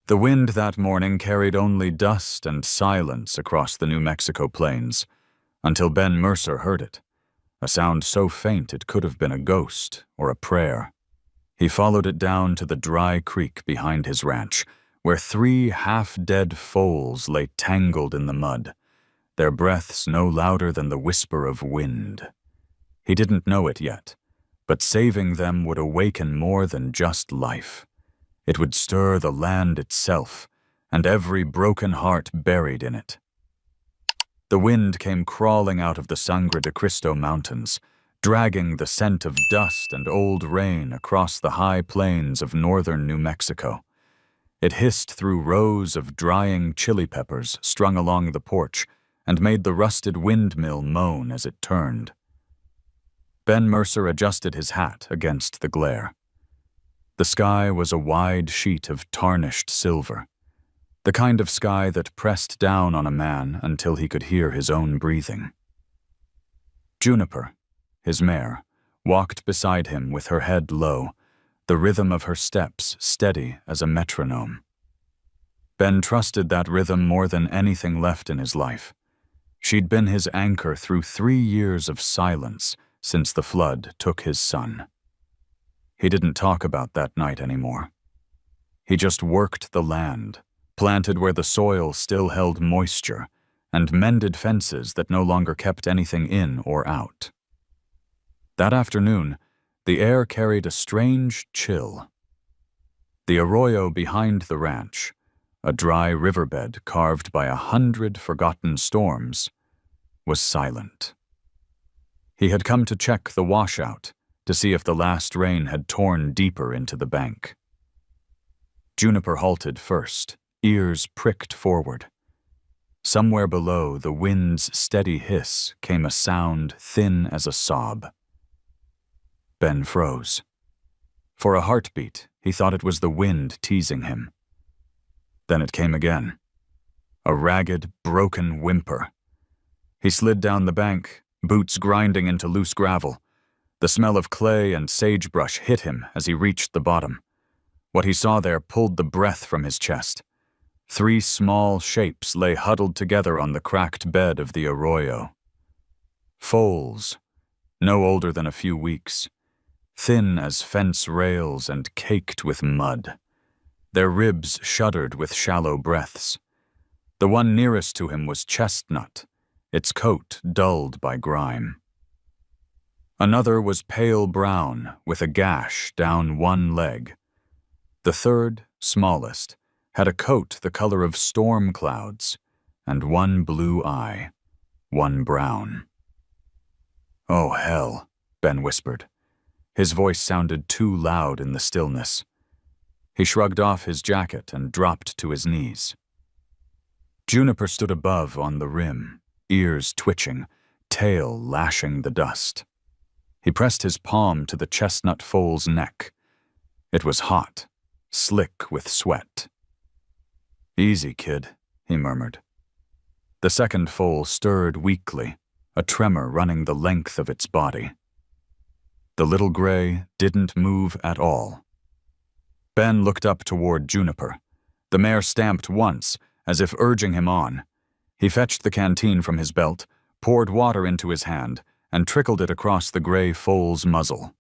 The wind that morning carried only dust and silence across the New Mexico plains, until Ben Mercer heard it, a sound so faint it could have been a ghost or a prayer. He followed it down to the dry creek behind his ranch, where 3 half-dead foals lay tangled in the mud, their breaths no louder than the whisper of wind. He didn't know it yet, but saving them would awaken more than just life. It would stir the land itself, and every broken heart buried in it. The wind came crawling out of the Sangre de Cristo mountains, dragging the scent of dust and old rain across the high plains of northern New Mexico. It hissed through rows of drying chili peppers strung along the porch and made the rusted windmill moan as it turned. Ben Mercer adjusted his hat against the glare. The sky was a wide sheet of tarnished silver, the kind of sky that pressed down on a man until he could hear his own breathing. Juniper, his mare, walked beside him with her head low, the rhythm of her steps steady as a metronome. Ben trusted that rhythm more than anything left in his life. She'd been his anchor through 3 years of silence since the flood took his son. He didn't talk about that night anymore. He just worked the land, planted where the soil still held moisture, and mended fences that no longer kept anything in or out. That afternoon, the air carried a strange chill. The arroyo behind the ranch, a dry riverbed carved by 100 forgotten storms, was silent. He had come to check the washout, to see if the last rain had torn deeper into the bank. Juniper halted first, ears pricked forward. Somewhere below the wind's steady hiss came a sound thin as a sob. Ben froze. For a heartbeat, he thought it was the wind teasing him. Then it came again. A ragged, broken whimper. He slid down the bank, boots grinding into loose gravel. The smell of clay and sagebrush hit him as he reached the bottom. What he saw there pulled the breath from his chest. 3 small shapes lay huddled together on the cracked bed of the arroyo. Foals, no older than a few weeks, thin as fence rails and caked with mud. Their ribs shuddered with shallow breaths. The one nearest to him was chestnut, its coat dulled by grime. Another was pale brown, with a gash down one leg. The third, smallest, had a coat the color of storm clouds, and one blue eye, one brown. "Oh, hell," Ben whispered. His voice sounded too loud in the stillness. He shrugged off his jacket and dropped to his knees. Juniper stood above on the rim, ears twitching, tail lashing the dust. He pressed his palm to the chestnut foal's neck. It was hot, slick with sweat. "Easy, kid," he murmured. The second foal stirred weakly, a tremor running the length of its body. The little gray didn't move at all. Ben looked up toward Juniper. The mare stamped once, as if urging him on. He fetched the canteen from his belt, poured water into his hand, and trickled it across the gray foal's muzzle.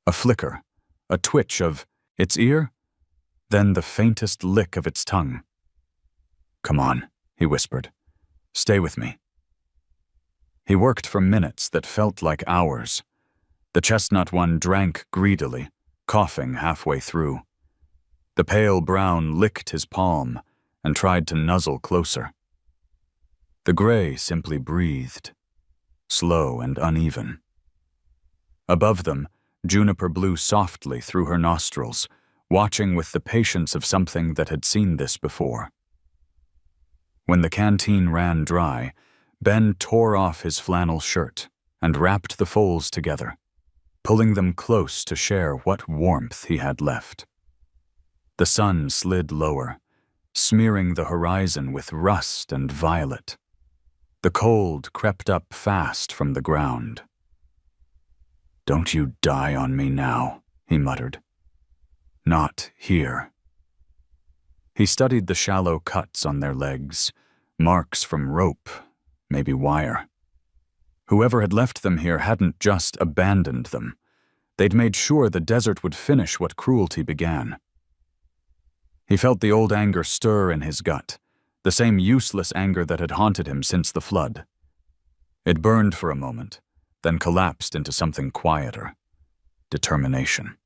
A flicker, a twitch of its ear, then the faintest lick of its tongue. "Come on," he whispered. "Stay with me." He worked for minutes that felt like hours. The chestnut one drank greedily, coughing halfway through. The pale brown licked his palm and tried to nuzzle closer. The gray simply breathed, slow and uneven. Above them, Juniper blew softly through her nostrils, watching with the patience of something that had seen this before. When the canteen ran dry, Ben tore off his flannel shirt and wrapped the foals together, pulling them close to share what warmth he had left. The sun slid lower, smearing the horizon with rust and violet. The cold crept up fast from the ground. "Don't you die on me now," he muttered. "Not here." He studied the shallow cuts on their legs, marks from rope, maybe wire. Whoever had left them here hadn't just abandoned them. They'd made sure the desert would finish what cruelty began. He felt the old anger stir in his gut, the same useless anger that had haunted him since the flood. It burned for a moment, then collapsed into something quieter: determination.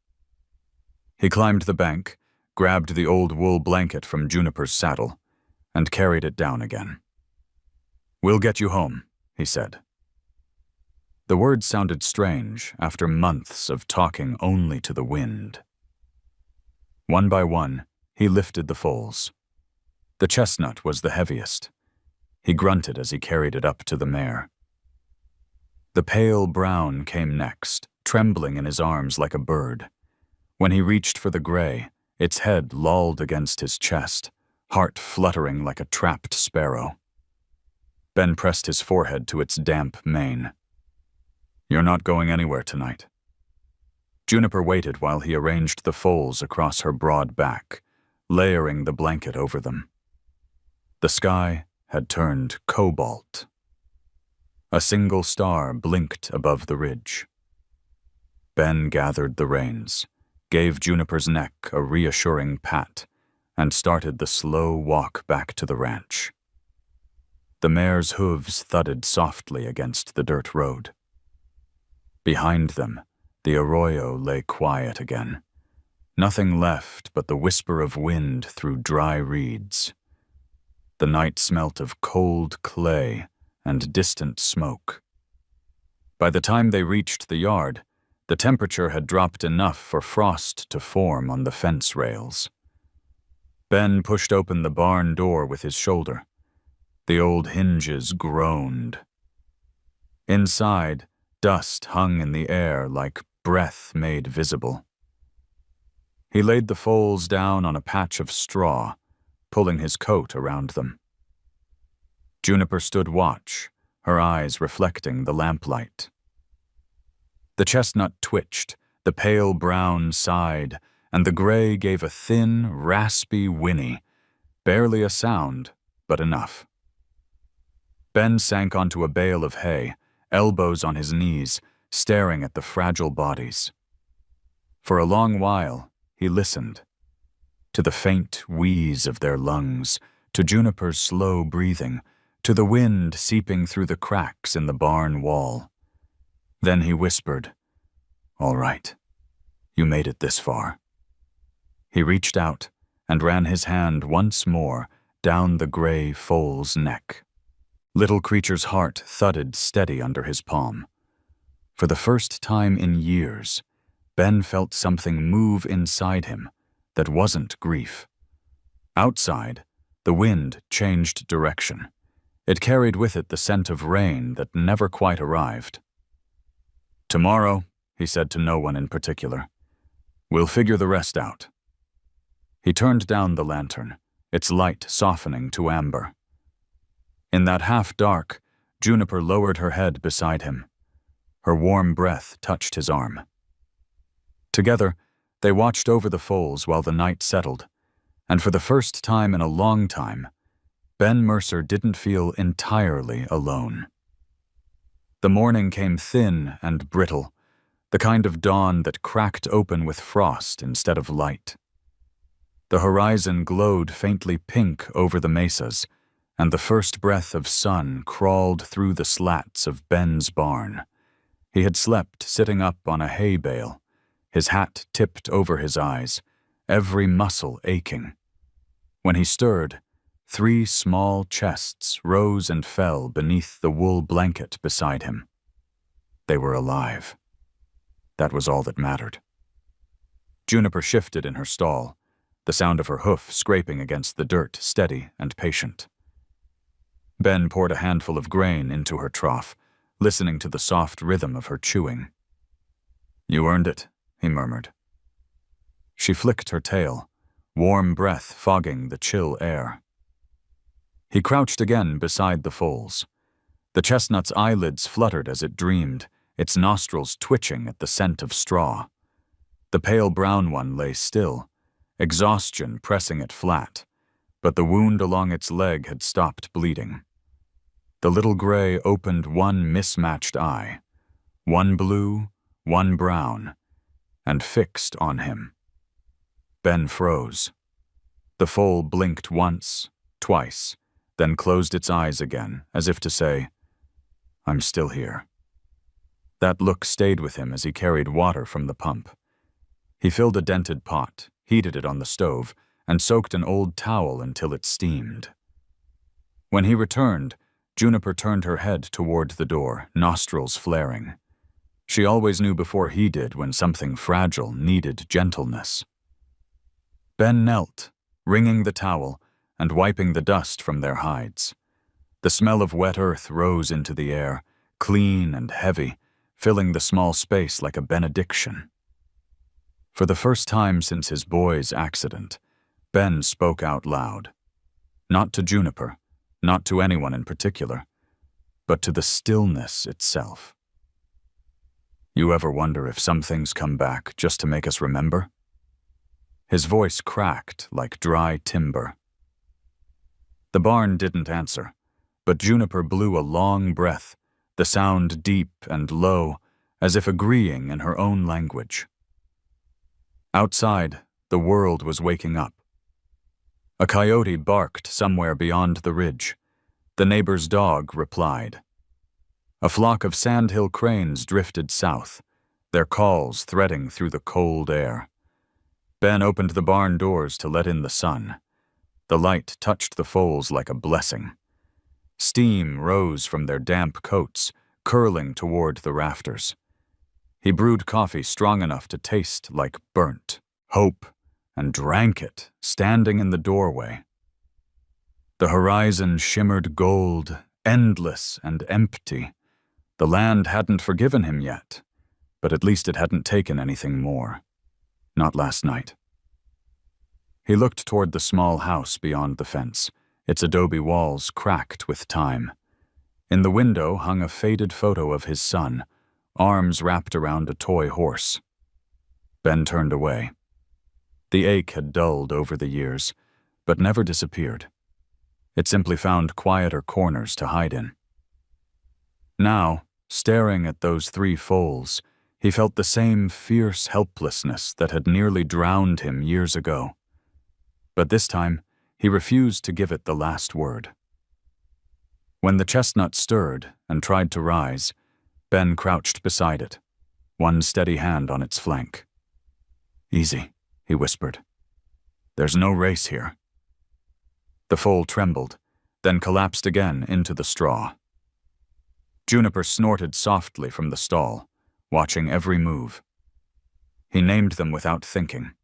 He climbed the bank, grabbed the old wool blanket from Juniper's saddle, and carried it down again. "We'll get you home," he said. The words sounded strange after months of talking only to the wind. One by one, he lifted the foals. The chestnut was the heaviest. He grunted as he carried it up to the mare. The pale brown came next, trembling in his arms like a bird. When he reached for the gray, its head lolled against his chest, heart fluttering like a trapped sparrow. Ben pressed his forehead to its damp mane. "You're not going anywhere tonight." Juniper waited while he arranged the foals across her broad back, layering the blanket over them. The sky had turned cobalt. A single star blinked above the ridge. Ben gathered the reins, gave Juniper's neck a reassuring pat, and started the slow walk back to the ranch. The mare's hooves thudded softly against the dirt road. Behind them, the arroyo lay quiet again. Nothing left but the whisper of wind through dry reeds. The night smelt of cold clay and distant smoke. By the time they reached the yard, the temperature had dropped enough for frost to form on the fence rails. Ben pushed open the barn door with his shoulder. The old hinges groaned. Inside, dust hung in the air like breath made visible. He laid the foals down on a patch of straw, pulling his coat around them. Juniper stood watch, her eyes reflecting the lamplight. The chestnut twitched, the pale brown sighed, and the gray gave a thin, raspy whinny, barely a sound, but enough. Ben sank onto a bale of hay, elbows on his knees, staring at the fragile bodies. For a long while, he listened. To the faint wheeze of their lungs, to Juniper's slow breathing, to the wind seeping through the cracks in the barn wall. Then he whispered, "All right, you made it this far." He reached out and ran his hand once more down the gray foal's neck. Little creature's heart thudded steady under his palm. For the first time in years, Ben felt something move inside him that wasn't grief. Outside, the wind changed direction. It carried with it the scent of rain that never quite arrived. "Tomorrow," he said to no one in particular, "we'll figure the rest out." He turned down the lantern, its light softening to amber. In that half-dark, Juniper lowered her head beside him. Her warm breath touched his arm. Together, they watched over the foals while the night settled, and for the first time in a long time, Ben Mercer didn't feel entirely alone. The morning came thin and brittle, the kind of dawn that cracked open with frost instead of light. The horizon glowed faintly pink over the mesas, and the first breath of sun crawled through the slats of Ben's barn. He had slept sitting up on a hay bale, his hat tipped over his eyes, every muscle aching. When he stirred, 3 small chests rose and fell beneath the wool blanket beside him. They were alive. That was all that mattered. Juniper shifted in her stall, the sound of her hoof scraping against the dirt steady and patient. Ben poured a handful of grain into her trough, listening to the soft rhythm of her chewing. "You earned it," he murmured. She flicked her tail, warm breath fogging the chill air. He crouched again beside the foals. The chestnut's eyelids fluttered as it dreamed, its nostrils twitching at the scent of straw. The pale brown one lay still, exhaustion pressing it flat, but the wound along its leg had stopped bleeding. The little gray opened one mismatched eye, one blue, one brown, and fixed on him. Ben froze. The foal blinked once, twice, then closed its eyes again, as if to say, "I'm still here." That look stayed with him as he carried water from the pump. He filled a dented pot, heated it on the stove, and soaked an old towel until it steamed. When he returned, Juniper turned her head toward the door, nostrils flaring. She always knew before he did when something fragile needed gentleness. Ben knelt, wringing the towel and wiping the dust from their hides. The smell of wet earth rose into the air, clean and heavy, filling the small space like a benediction. For the first time since his boy's accident, Ben spoke out loud. Not to Juniper, not to anyone in particular, but to the stillness itself. "You ever wonder if some things come back just to make us remember?" His voice cracked like dry timber. The barn didn't answer, but Juniper blew a long breath, the sound deep and low, as if agreeing in her own language. Outside, the world was waking up. A coyote barked somewhere beyond the ridge. The neighbor's dog replied. A flock of sandhill cranes drifted south, their calls threading through the cold air. Ben opened the barn doors to let in the sun. The light touched the foals like a blessing. Steam rose from their damp coats, curling toward the rafters. He brewed coffee strong enough to taste like burnt hope and drank it, standing in the doorway. The horizon shimmered gold, endless and empty. The land hadn't forgiven him yet, but at least it hadn't taken anything more. Not last night. He looked toward the small house beyond the fence, its adobe walls cracked with time. In the window hung a faded photo of his son, arms wrapped around a toy horse. Ben turned away. The ache had dulled over the years, but never disappeared. It simply found quieter corners to hide in. Now, staring at those 3 foals, he felt the same fierce helplessness that had nearly drowned him years ago. But this time, he refused to give it the last word. When the chestnut stirred and tried to rise, Ben crouched beside it, one steady hand on its flank. "Easy," he whispered. "There's no race here." The foal trembled, then collapsed again into the straw. Juniper snorted softly from the stall, watching every move. He named them without thinking.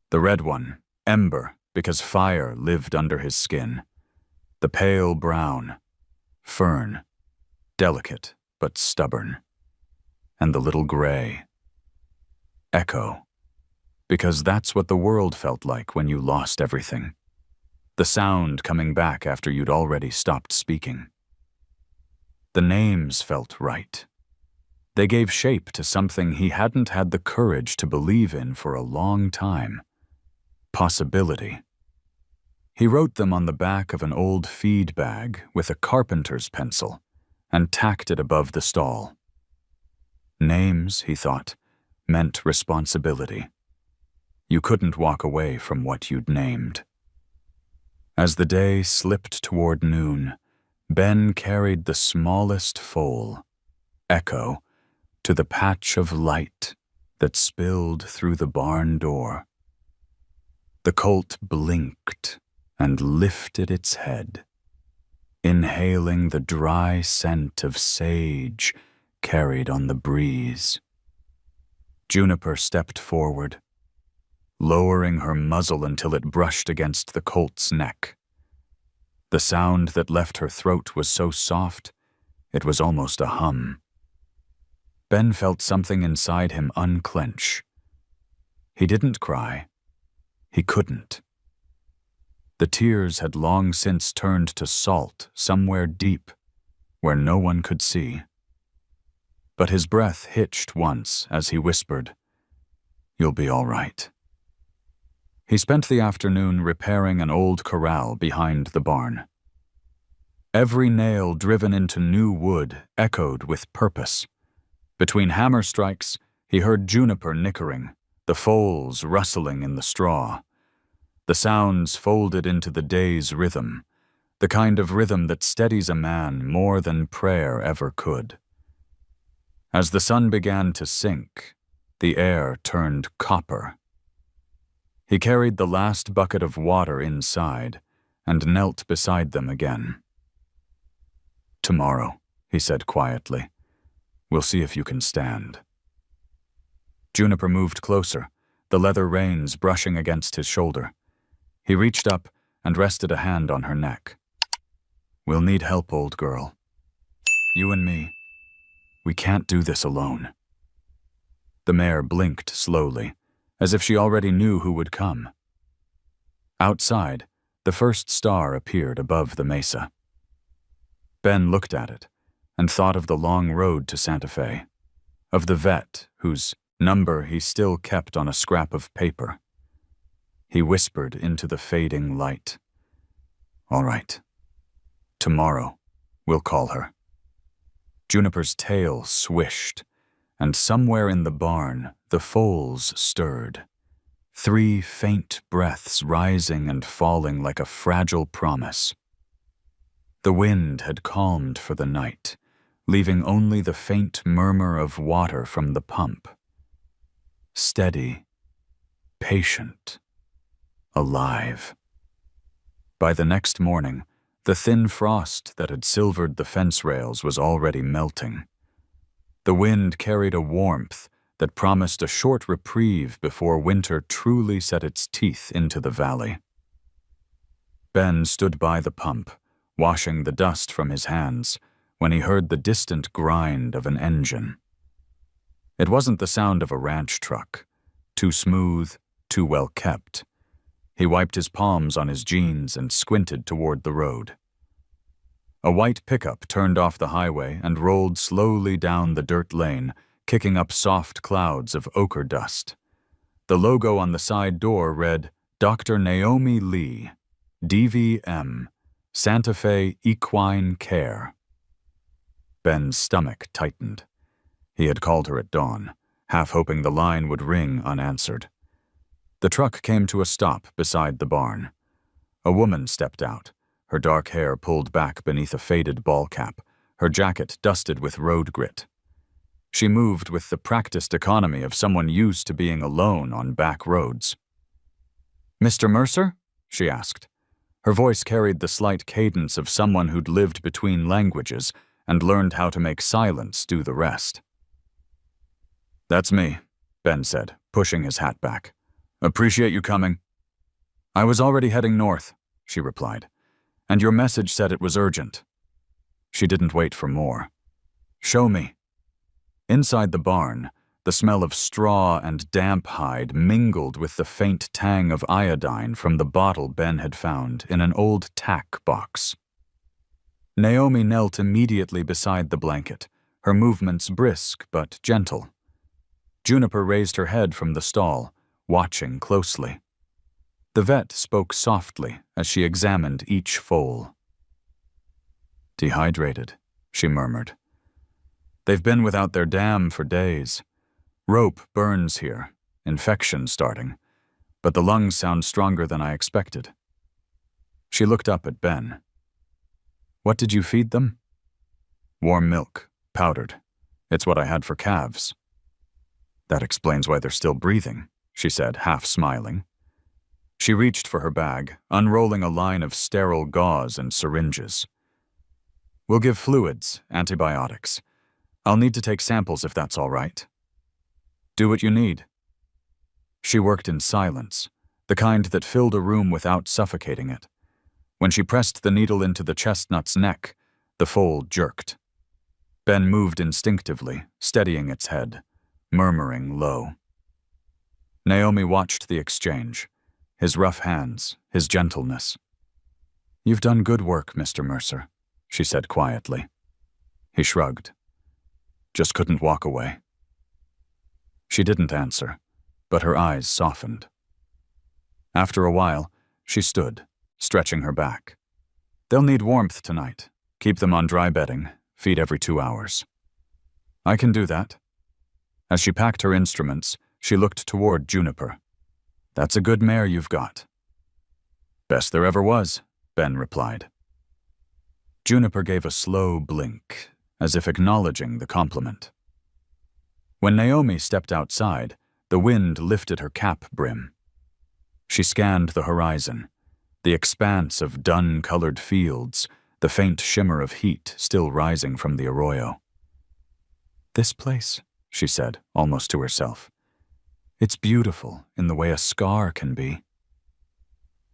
The red one, Ember, because fire lived under his skin. The pale brown, Fern, delicate but stubborn. And the little gray, Echo, because that's what the world felt like when you lost everything. The sound coming back after you'd already stopped speaking. The names felt right. They gave shape to something he hadn't had the courage to believe in for a long time. Possibility. He wrote them on the back of an old feed bag with a carpenter's pencil and tacked it above the stall. Names, he thought, meant responsibility. You couldn't walk away from what you'd named. As the day slipped toward noon, Ben carried the smallest foal, Echo, to the patch of light that spilled through the barn door. The colt blinked and lifted its head, inhaling the dry scent of sage carried on the breeze. Juniper stepped forward, lowering her muzzle until it brushed against the colt's neck. The sound that left her throat was so soft, it was almost a hum. Ben felt something inside him unclench. He didn't cry. He couldn't. The tears had long since turned to salt somewhere deep, where no one could see. But his breath hitched once as he whispered, "You'll be all right." He spent the afternoon repairing an old corral behind the barn. Every nail driven into new wood echoed with purpose. Between hammer strikes, he heard juniper nickering, the foals rustling in the straw. The sounds folded into the day's rhythm, the kind of rhythm that steadies a man more than prayer ever could. As the sun began to sink, the air turned copper. He carried the last bucket of water inside and knelt beside them again. "Tomorrow," he said quietly, "we'll see if you can stand." Juniper moved closer, the leather reins brushing against his shoulder. He reached up and rested a hand on her neck. "We'll need help, old girl. You and me. We can't do this alone." The mare blinked slowly, as if she already knew who would come. Outside, the first star appeared above the mesa. Ben looked at it and thought of the long road to Santa Fe, of the vet whose number he still kept on a scrap of paper. He whispered into the fading light, "All right. Tomorrow, we'll call her." Juniper's tail swished, and somewhere in the barn, the foals stirred. 3 faint breaths rising and falling like a fragile promise. The wind had calmed for the night, leaving only the faint murmur of water from the pump. Steady, patient, alive. By the next morning, the thin frost that had silvered the fence rails was already melting. The wind carried a warmth that promised a short reprieve before winter truly set its teeth into the valley. Ben stood by the pump, washing the dust from his hands, when he heard the distant grind of an engine. It wasn't the sound of a ranch truck, too smooth, too well kept. He wiped his palms on his jeans and squinted toward the road. A white pickup turned off the highway and rolled slowly down the dirt lane, kicking up soft clouds of ochre dust. The logo on the side door read, "Dr. Naomi Lee, DVM, Santa Fe Equine Care." Ben's stomach tightened. He had called her at dawn, half hoping the line would ring unanswered. The truck came to a stop beside the barn. A woman stepped out, her dark hair pulled back beneath a faded ball cap, her jacket dusted with road grit. She moved with the practiced economy of someone used to being alone on back roads. "Mr. Mercer?" she asked. Her voice carried the slight cadence of someone who'd lived between languages and learned how to make silence do the rest. "That's me," Ben said, pushing his hat back. "Appreciate you coming." "I was already heading north," she replied, "and your message said it was urgent." She didn't wait for more. "Show me." Inside the barn, the smell of straw and damp hide mingled with the faint tang of iodine from the bottle Ben had found in an old tack box. Naomi knelt immediately beside the blanket, her movements brisk but gentle. Juniper raised her head from the stall, watching closely. The vet spoke softly as she examined each foal. "Dehydrated," she murmured. "They've been without their dam for days. Rope burns here, infection starting, but the lungs sound stronger than I expected." She looked up at Ben. "What did you feed them?" "Warm milk, powdered. It's what I had for calves." "That explains why they're still breathing," she said, half smiling. She reached for her bag, unrolling a line of sterile gauze and syringes. "We'll give fluids, antibiotics. I'll need to take samples if that's all right." "Do what you need." She worked in silence, the kind that filled a room without suffocating it. When she pressed the needle into the chestnut's neck, the foal jerked. Ben moved instinctively, steadying its head, murmuring low. Naomi watched the exchange, his rough hands, his gentleness. "You've done good work, Mr. Mercer," she said quietly. He shrugged. "Just couldn't walk away." She didn't answer, but her eyes softened. After a while, she stood, stretching her back. "They'll need warmth tonight. Keep them on dry bedding, feed every 2 hours." "I can do that." As she packed her instruments, she looked toward Juniper. "That's a good mare you've got." "Best there ever was," Ben replied. Juniper gave a slow blink, as if acknowledging the compliment. When Naomi stepped outside, the wind lifted her cap brim. She scanned the horizon, the expanse of dun-colored fields, the faint shimmer of heat still rising from the arroyo. "This place," she said, almost to herself. "It's beautiful in the way a scar can be."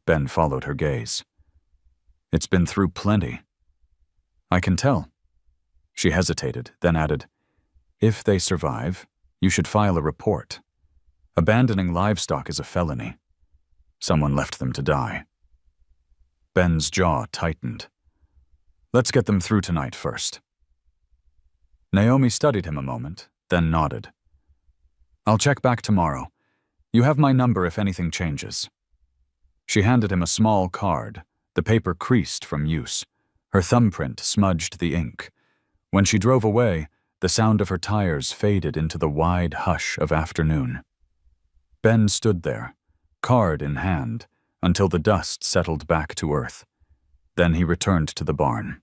Ben followed her gaze. "It's been through plenty." "I can tell." She hesitated, then added, "If they survive, you should file a report. Abandoning livestock is a felony. Someone left them to die." Ben's jaw tightened. "Let's get them through tonight first." Naomi studied him a moment, then nodded. "I'll check back tomorrow. You have my number if anything changes." She handed him a small card, the paper creased from use. Her thumbprint smudged the ink. When she drove away, the sound of her tires faded into the wide hush of afternoon. Ben stood there, card in hand, until the dust settled back to earth. Then he returned to the barn.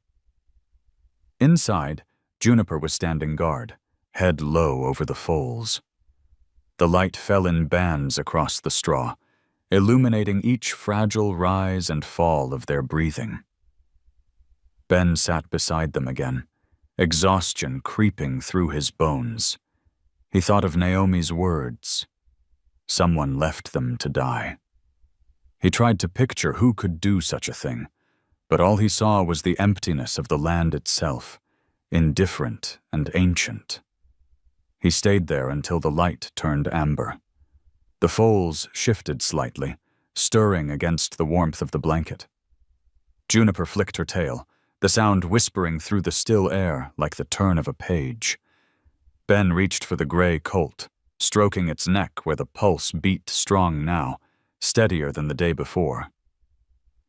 Inside, Juniper was standing guard, head low over the foals. The light fell in bands across the straw, illuminating each fragile rise and fall of their breathing. Ben sat beside them again, exhaustion creeping through his bones. He thought of Naomi's words. Someone left them to die. He tried to picture who could do such a thing, but all he saw was the emptiness of the land itself, indifferent and ancient. He stayed there until the light turned amber. The foals shifted slightly, stirring against the warmth of the blanket. Juniper flicked her tail, the sound whispering through the still air like the turn of a page. Ben reached for the gray colt, stroking its neck where the pulse beat strong now, steadier than the day before.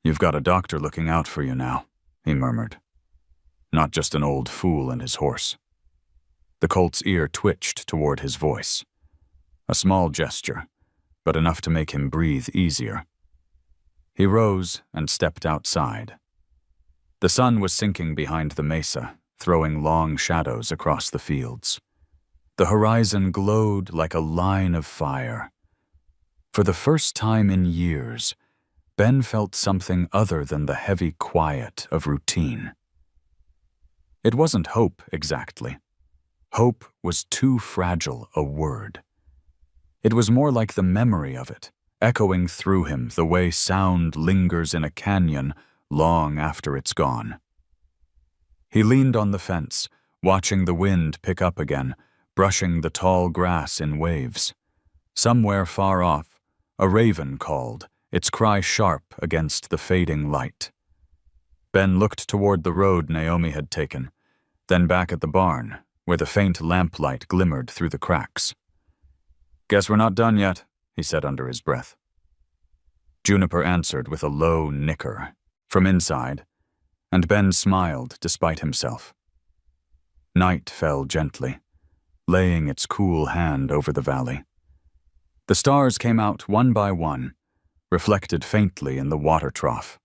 "You've got a doctor looking out for you now," he murmured. "Not just an old fool and his horse." The colt's ear twitched toward his voice. A small gesture, but enough to make him breathe easier. He rose and stepped outside. The sun was sinking behind the mesa, throwing long shadows across the fields. The horizon glowed like a line of fire. For the first time in years, Ben felt something other than the heavy quiet of routine. It wasn't hope exactly. Hope was too fragile a word. It was more like the memory of it, echoing through him the way sound lingers in a canyon long after it's gone. He leaned on the fence, watching the wind pick up again, brushing the tall grass in waves. Somewhere far off, a raven called, its cry sharp against the fading light. Ben looked toward the road Naomi had taken, then back at the barn, where the faint lamplight glimmered through the cracks. "Guess we're not done yet," he said under his breath. Juniper answered with a low nicker from inside, and Ben smiled despite himself. Night fell gently, laying its cool hand over the valley. The stars came out one by one, reflected faintly in the water trough.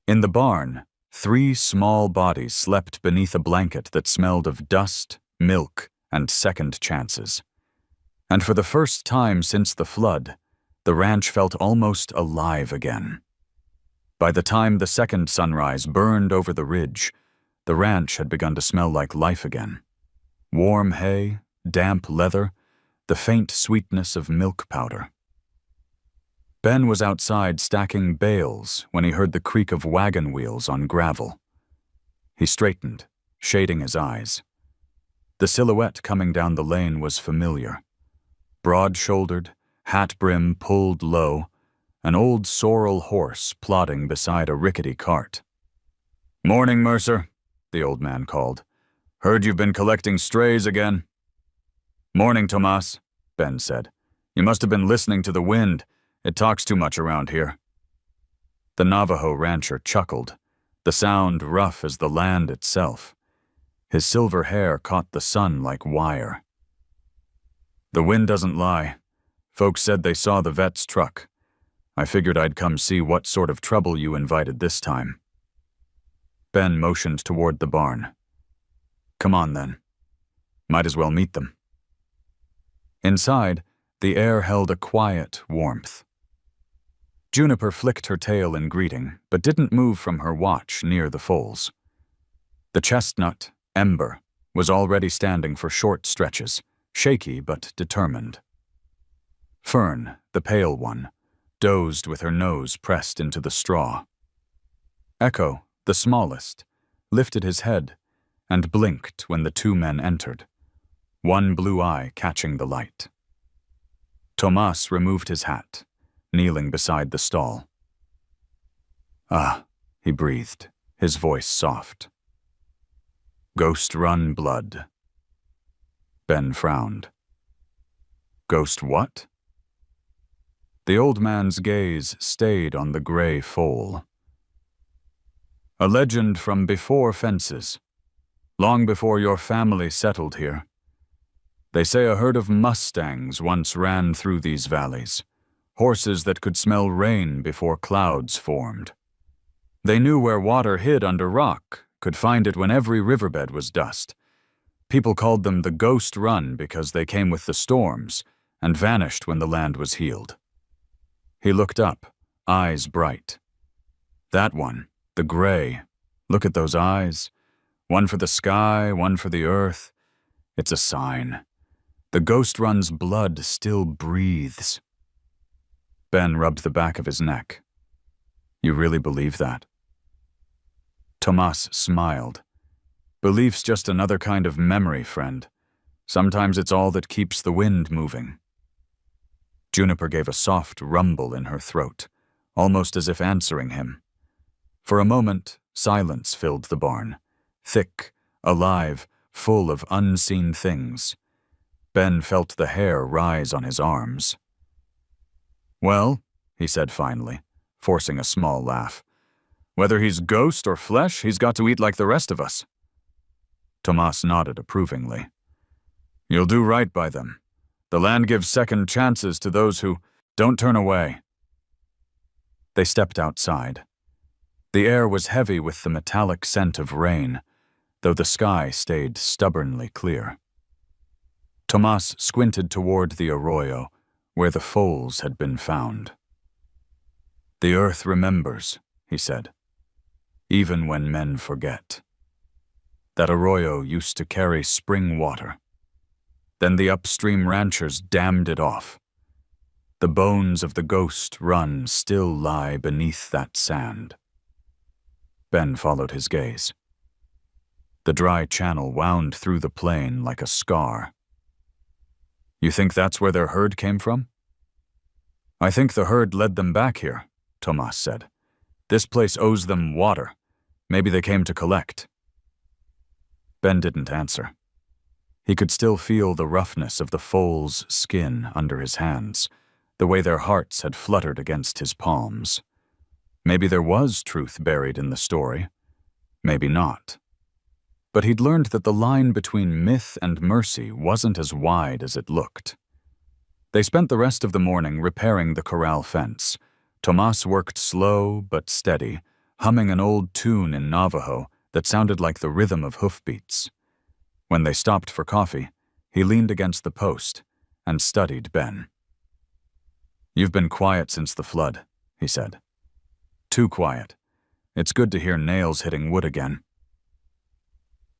In the barn, 3 small bodies slept beneath a blanket that smelled of dust, milk, and second chances. And for the first time since the flood, the ranch felt almost alive again. By the time the second sunrise burned over the ridge, the ranch had begun to smell like life again. Warm hay, damp leather, the faint sweetness of milk powder. Ben was outside stacking bales when he heard the creak of wagon wheels on gravel. He straightened, shading his eyes. The silhouette coming down the lane was familiar. Broad-shouldered, hat brim pulled low, an old sorrel horse plodding beside a rickety cart. "Morning, Mercer," the old man called. "Heard you've been collecting strays again." "Morning, Tomas," Ben said. "You must have been listening to the wind. It talks too much around here." The Navajo rancher chuckled, the sound rough as the land itself. His silver hair caught the sun like wire. "The wind doesn't lie. Folks said they saw the vet's truck. I figured I'd come see what sort of trouble you invited this time." Ben motioned toward the barn. "Come on, then. Might as well meet them." Inside, the air held a quiet warmth. Juniper flicked her tail in greeting, but didn't move from her watch near the foals. The chestnut, Ember, was already standing for short stretches, shaky but determined. Fern, the pale one, dozed with her nose pressed into the straw. Echo, the smallest, lifted his head and blinked when the two men entered, one blue eye catching the light. Tomas removed his hat, kneeling beside the stall. "Ah," he breathed, his voice soft. "Ghost Run blood." Ben frowned. "Ghost what?" The old man's gaze stayed on the gray foal. "A legend from before fences, long before your family settled here. They say a herd of mustangs once ran through these valleys, horses that could smell rain before clouds formed. They knew where water hid under rock, could find it when every riverbed was dust. People called them the Ghost Run because they came with the storms and vanished when the land was healed." He looked up, eyes bright. "That one, the gray. Look at those eyes. One for the sky, one for the earth. It's a sign. The Ghost Run's blood still breathes." Ben rubbed the back of his neck. "You really believe that?" Tomas smiled. "Belief's just another kind of memory, friend. Sometimes it's all that keeps the wind moving." Juniper gave a soft rumble in her throat, almost as if answering him. For a moment, silence filled the barn, thick, alive, full of unseen things. Ben felt the hair rise on his arms. "Well," he said finally, forcing a small laugh, "whether he's ghost or flesh, he's got to eat like the rest of us." Tomas nodded approvingly. "You'll do right by them. The land gives second chances to those who don't turn away." They stepped outside. The air was heavy with the metallic scent of rain, though the sky stayed stubbornly clear. Tomas squinted toward the arroyo, where the foals had been found. "The earth remembers," he said, "even when men forget. That arroyo used to carry spring water. Then the upstream ranchers dammed it off. The bones of the Ghost Run still lie beneath that sand." Ben followed his gaze. The dry channel wound through the plain like a scar. "You think that's where their herd came from?" "I think the herd led them back here," Tomas said. "This place owes them water. Maybe they came to collect." Ben didn't answer. He could still feel the roughness of the foal's skin under his hands, the way their hearts had fluttered against his palms. Maybe there was truth buried in the story. Maybe not. But he'd learned that the line between myth and mercy wasn't as wide as it looked. They spent the rest of the morning repairing the corral fence. Tomas worked slow but steady, humming an old tune in Navajo that sounded like the rhythm of hoofbeats. When they stopped for coffee, he leaned against the post and studied Ben. "You've been quiet since the flood," he said. "Too quiet. It's good to hear nails hitting wood again."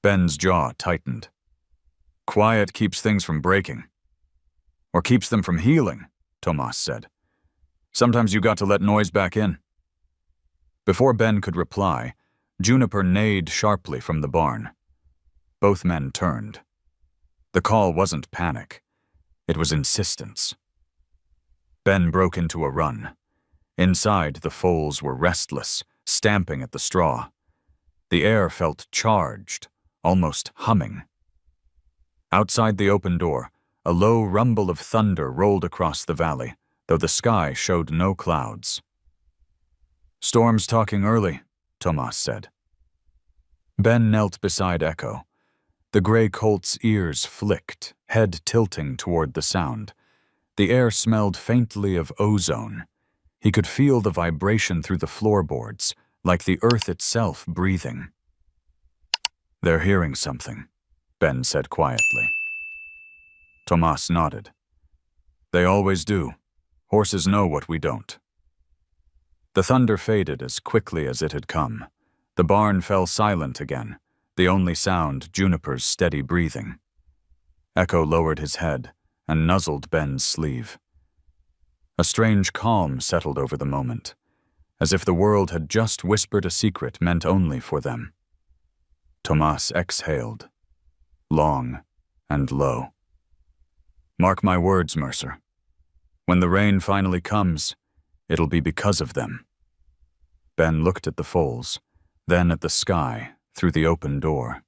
Ben's jaw tightened. "Quiet keeps things from breaking. Or keeps them from healing," Tomas said. "Sometimes you got to let noise back in." Before Ben could reply, Juniper neighed sharply from the barn. Both men turned. The call wasn't panic. It was insistence. Ben broke into a run. Inside, the foals were restless, stamping at the straw. The air felt charged, almost humming. Outside the open door, a low rumble of thunder rolled across the valley, though the sky showed no clouds. "Storm's talking early," Tomas said. Ben knelt beside Echo. The gray colt's ears flicked, head tilting toward the sound. The air smelled faintly of ozone. He could feel the vibration through the floorboards, like the earth itself breathing. "They're hearing something," Ben said quietly. Tomas nodded. "They always do. Horses know what we don't." The thunder faded as quickly as it had come. The barn fell silent again, the only sound Juniper's steady breathing. Echo lowered his head and nuzzled Ben's sleeve. A strange calm settled over the moment, as if the world had just whispered a secret meant only for them. Tomas exhaled, long and low. "Mark my words, Mercer. When the rain finally comes, it'll be because of them." Ben looked at the foals, then at the sky through the open door.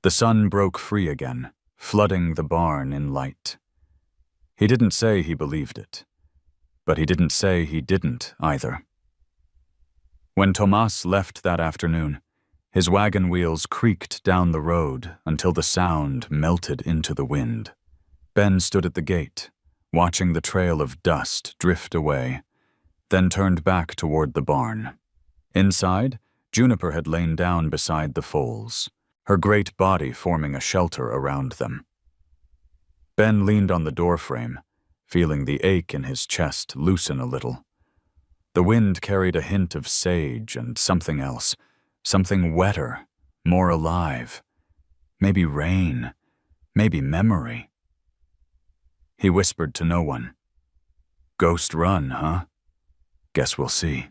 The sun broke free again, flooding the barn in light. He didn't say he believed it, but he didn't say he didn't either. When Tomas left that afternoon, his wagon wheels creaked down the road until the sound melted into the wind. Ben stood at the gate, watching the trail of dust drift away, then turned back toward the barn. Inside, Juniper had lain down beside the foals, her great body forming a shelter around them. Ben leaned on the doorframe, feeling the ache in his chest loosen a little. The wind carried a hint of sage and something else, something wetter, more alive. Maybe rain, maybe memory. He whispered to no one. "Ghost run, huh? Guess we'll see."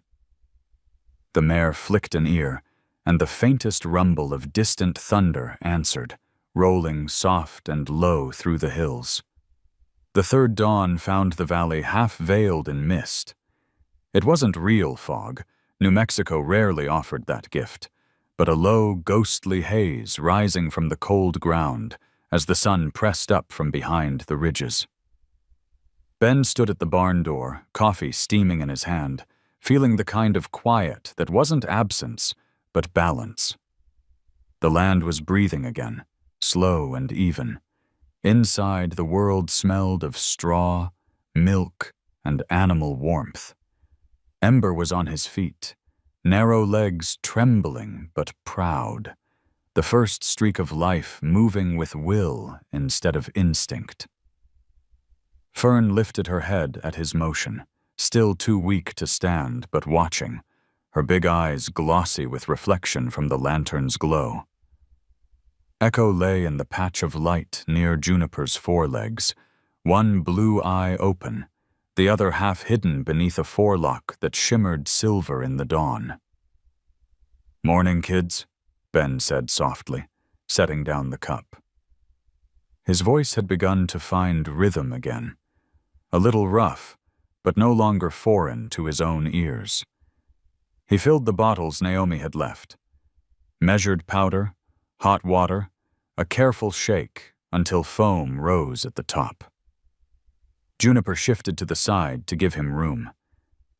The mare flicked an ear, and the faintest rumble of distant thunder answered, rolling soft and low through the hills. The third dawn found the valley half-veiled in mist. It wasn't real fog. New Mexico rarely offered that gift, but a low, ghostly haze rising from the cold ground as the sun pressed up from behind the ridges. Ben stood at the barn door, coffee steaming in his hand, feeling the kind of quiet that wasn't absence, but balance. The land was breathing again, slow and even. Inside, the world smelled of straw, milk, and animal warmth. Ember was on his feet, narrow legs trembling but proud, the first streak of life moving with will instead of instinct. Fern lifted her head at his motion, still too weak to stand but watching, her big eyes glossy with reflection from the lantern's glow. Echo lay in the patch of light near Juniper's forelegs, one blue eye open, the other half hidden beneath a forelock that shimmered silver in the dawn. "Morning, kids," Ben said softly, setting down the cup. His voice had begun to find rhythm again, a little rough, but no longer foreign to his own ears. He filled the bottles Naomi had left. Measured powder, hot water, a careful shake until foam rose at the top. Juniper shifted to the side to give him room,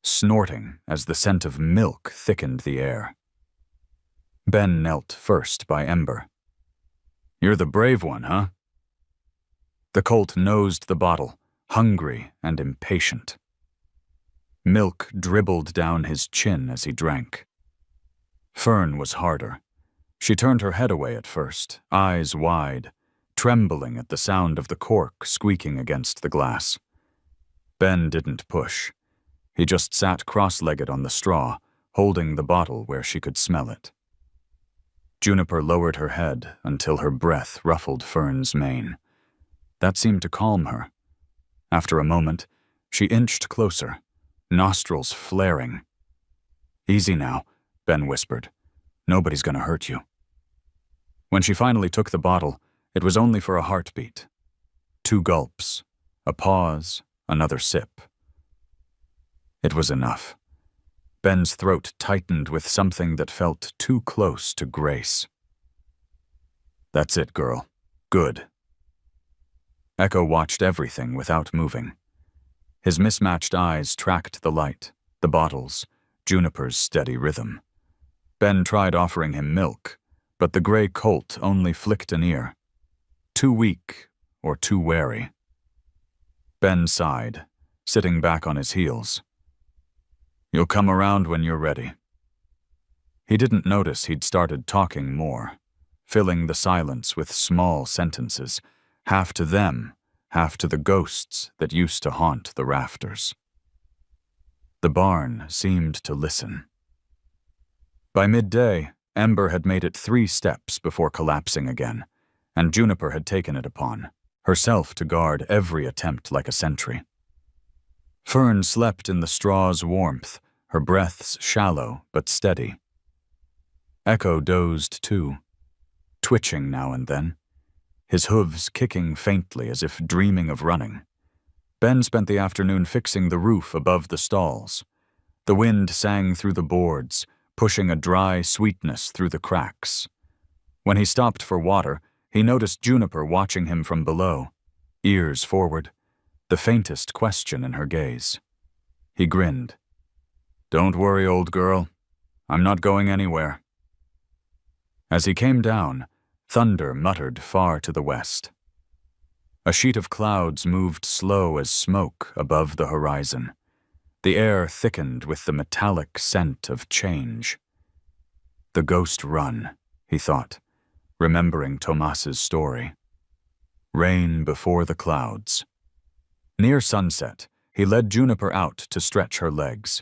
snorting as the scent of milk thickened the air. Ben knelt first by Ember. "You're the brave one, huh?" The colt nosed the bottle, hungry and impatient. Milk dribbled down his chin as he drank. Fern was harder. She turned her head away at first, eyes wide, trembling at the sound of the cork squeaking against the glass. Ben didn't push. He just sat cross-legged on the straw, holding the bottle where she could smell it. Juniper lowered her head until her breath ruffled Fern's mane. That seemed to calm her. After a moment, she inched closer, nostrils flaring. "Easy now," Ben whispered. "Nobody's gonna hurt you." When she finally took the bottle, it was only for a heartbeat. 2 gulps, a pause, another sip. It was enough. Ben's throat tightened with something that felt too close to grace. "That's it, girl. Good." Echo watched everything without moving. His mismatched eyes tracked the light, the bottles, Juniper's steady rhythm. Ben tried offering him milk, but the gray colt only flicked an ear. Too weak or too wary. Ben sighed, sitting back on his heels. "You'll come around when you're ready." He didn't notice he'd started talking more, filling the silence with small sentences, half to them, half to the ghosts that used to haunt the rafters. The barn seemed to listen. By midday, Ember had made it 3 steps before collapsing again, and Juniper had taken it upon herself to guard every attempt like a sentry. Fern slept in the straw's warmth, her breaths shallow but steady. Echo dozed too, twitching now and then, his hooves kicking faintly as if dreaming of running. Ben spent the afternoon fixing the roof above the stalls. The wind sang through the boards, pushing a dry sweetness through the cracks. When he stopped for water, he noticed Juniper watching him from below, ears forward, the faintest question in her gaze. He grinned. "Don't worry, old girl. I'm not going anywhere." As he came down, thunder muttered far to the west. A sheet of clouds moved slow as smoke above the horizon. The air thickened with the metallic scent of change. The ghost run, he thought, remembering Tomas's story. Rain before the clouds. Near sunset, he led Juniper out to stretch her legs.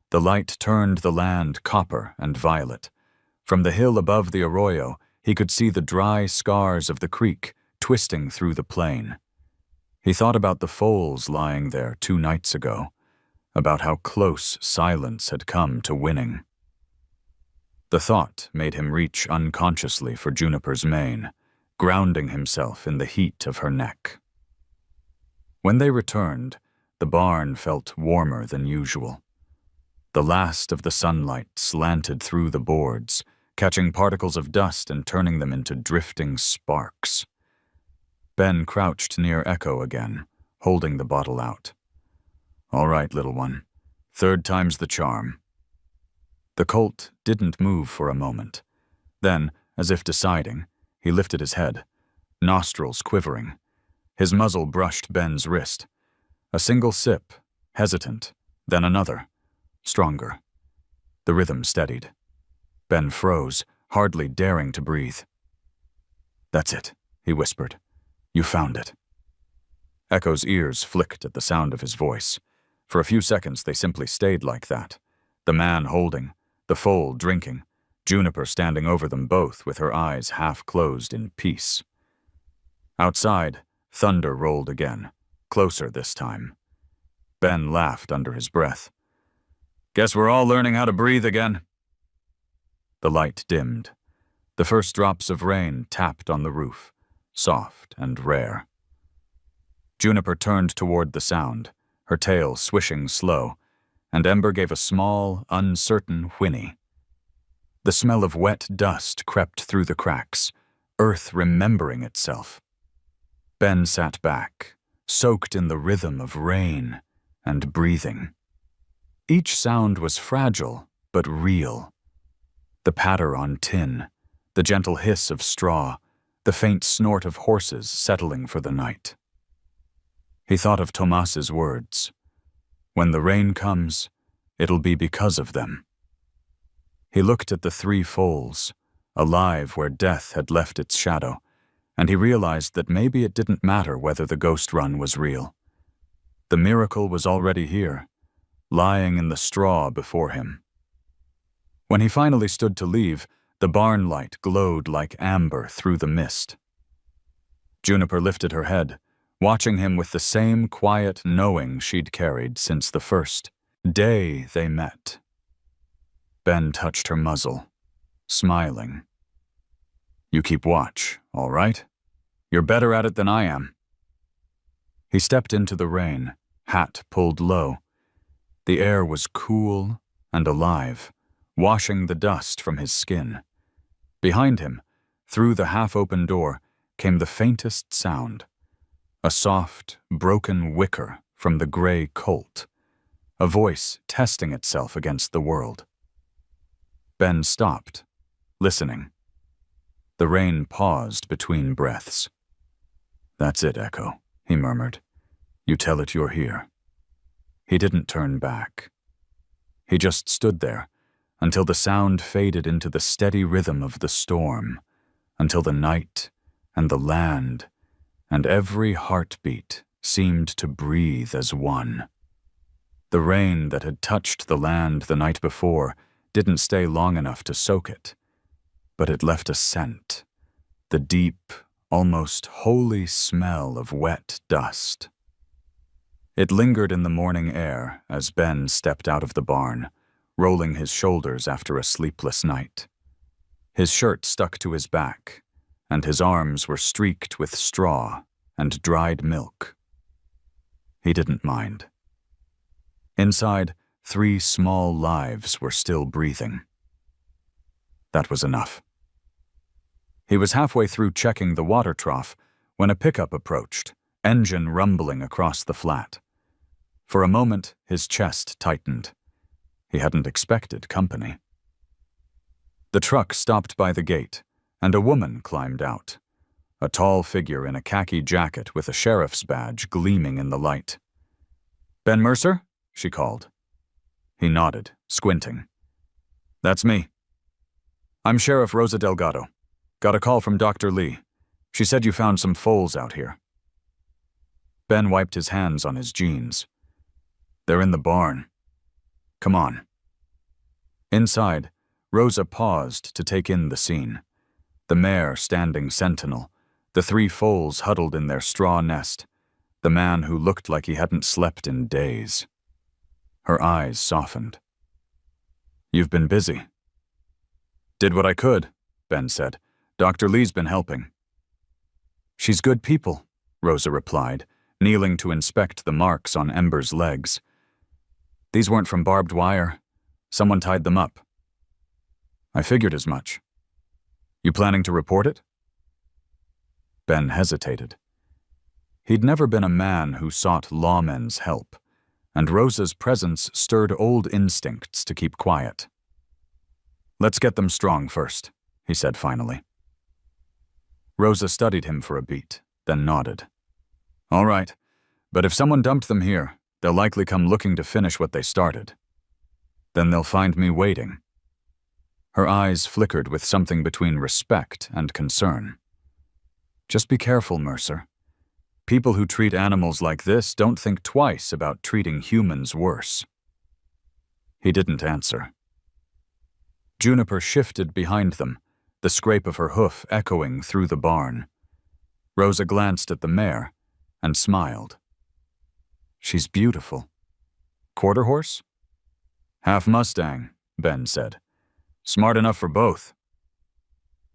The light turned the land copper and violet. From the hill above the arroyo, he could see the dry scars of the creek twisting through the plain. He thought about the foals lying there 2 nights ago, about how close silence had come to winning. The thought made him reach unconsciously for Juniper's mane, grounding himself in the heat of her neck. When they returned, the barn felt warmer than usual. The last of the sunlight slanted through the boards, catching particles of dust and turning them into drifting sparks. Ben crouched near Echo again, holding the bottle out. "All right, little one. 3rd time's the charm." The colt didn't move for a moment. Then, as if deciding, he lifted his head, nostrils quivering. His muzzle brushed Ben's wrist. A single sip, hesitant, then another, stronger. The rhythm steadied. Ben froze, hardly daring to breathe. "That's it," he whispered. "You found it." Echo's ears flicked at the sound of his voice. For a few seconds they simply stayed like that, the man holding, the foal drinking, Juniper standing over them both with her eyes half closed in peace. Outside, thunder rolled again, closer this time. Ben laughed under his breath. "Guess we're all learning how to breathe again." The light dimmed. The first drops of rain tapped on the roof, soft and rare. Juniper turned toward the sound, her tail swishing slow, and Ember gave a small, uncertain whinny. The smell of wet dust crept through the cracks, earth remembering itself. Ben sat back, soaked in the rhythm of rain and breathing. Each sound was fragile but real. The patter on tin, the gentle hiss of straw, the faint snort of horses settling for the night. He thought of Tomas's words. When the rain comes, it'll be because of them. He looked at the 3 foals, alive where death had left its shadow, and he realized that maybe it didn't matter whether the ghost run was real. The miracle was already here, lying in the straw before him. When he finally stood to leave, the barn light glowed like amber through the mist. Juniper lifted her head, watching him with the same quiet knowing she'd carried since the first day they met. Ben touched her muzzle, smiling. "You keep watch, all right? You're better at it than I am." He stepped into the rain, hat pulled low. The air was cool and alive, washing the dust from his skin. Behind him, through the half-open door, came the faintest sound, a soft, broken whicker from the gray colt, a voice testing itself against the world. Ben stopped, listening. The rain paused between breaths. "That's it, Echo," he murmured. "You tell it you're here." He didn't turn back. He just stood there until the sound faded into the steady rhythm of the storm, until the night and the land and every heartbeat seemed to breathe as one. The rain that had touched the land the night before didn't stay long enough to soak it, but it left a scent, the deep, almost holy smell of wet dust. It lingered in the morning air as Ben stepped out of the barn, rolling his shoulders after a sleepless night. His shirt stuck to his back, and his arms were streaked with straw and dried milk. He didn't mind. Inside, 3 small lives were still breathing. That was enough. He was halfway through checking the water trough when a pickup approached, engine rumbling across the flat. For a moment, his chest tightened. He hadn't expected company. The truck stopped by the gate, and a woman climbed out, a tall figure in a khaki jacket with a sheriff's badge gleaming in the light. "Ben Mercer?" she called. He nodded, squinting. "That's me. I'm Sheriff Rosa Delgado. Got a call from Dr. Lee. She said you found some foals out here." Ben wiped his hands on his jeans. "They're in the barn. Come on." Inside, Rosa paused to take in the scene. The mare standing sentinel, the 3 foals huddled in their straw nest, the man who looked like he hadn't slept in days. Her eyes softened. "You've been busy." "Did what I could," Ben said. "Dr. Lee's been helping." "She's good people," Rosa replied, kneeling to inspect the marks on Ember's legs. "These weren't from barbed wire. Someone tied them up." "I figured as much. You planning to report it?" Ben hesitated. He'd never been a man who sought lawmen's help, and Rosa's presence stirred old instincts to keep quiet. "Let's get them strong first," he said finally. Rosa studied him for a beat, then nodded. "All right, but if someone dumped them here, they'll likely come looking to finish what they started. Then they'll find me waiting." Her eyes flickered with something between respect and concern. "Just be careful, Mercer. People who treat animals like this don't think twice about treating humans worse." He didn't answer. Juniper shifted behind them, the scrape of her hoof echoing through the barn. Rosa glanced at the mare and smiled. "She's beautiful. Quarter horse?" "Half Mustang," Ben said. "Smart enough for both."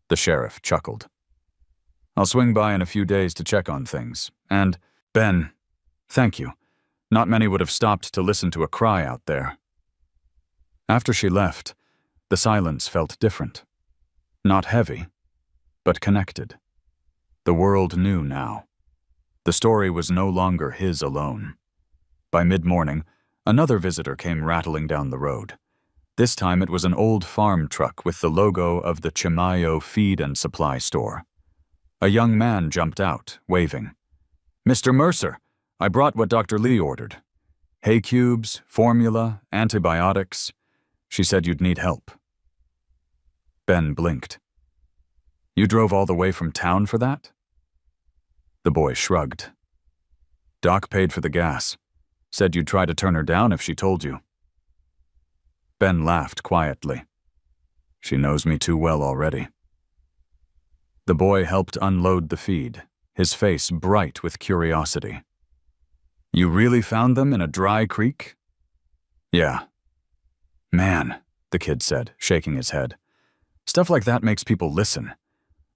The sheriff chuckled. "I'll swing by in a few days to check on things. And, Ben, thank you. Not many would have stopped to listen to a cry out there." After she left, the silence felt different. Not heavy, but connected. The world knew now. The story was no longer his alone. By mid-morning, another visitor came rattling down the road. This time it was an old farm truck with the logo of the Chimayo Feed and Supply Store. A young man jumped out, waving. "Mr. Mercer, I brought what Dr. Lee ordered. Hay cubes, formula, antibiotics. She said you'd need help." Ben blinked. "You drove all the way from town for that?" The boy shrugged. "Doc paid for the gas. Said you'd try to turn her down if she told you." Ben laughed quietly. "She knows me too well already." The boy helped unload the feed, his face bright with curiosity. "You really found them in a dry creek?" "Yeah." "Man," the kid said, shaking his head. "Stuff like that makes people listen.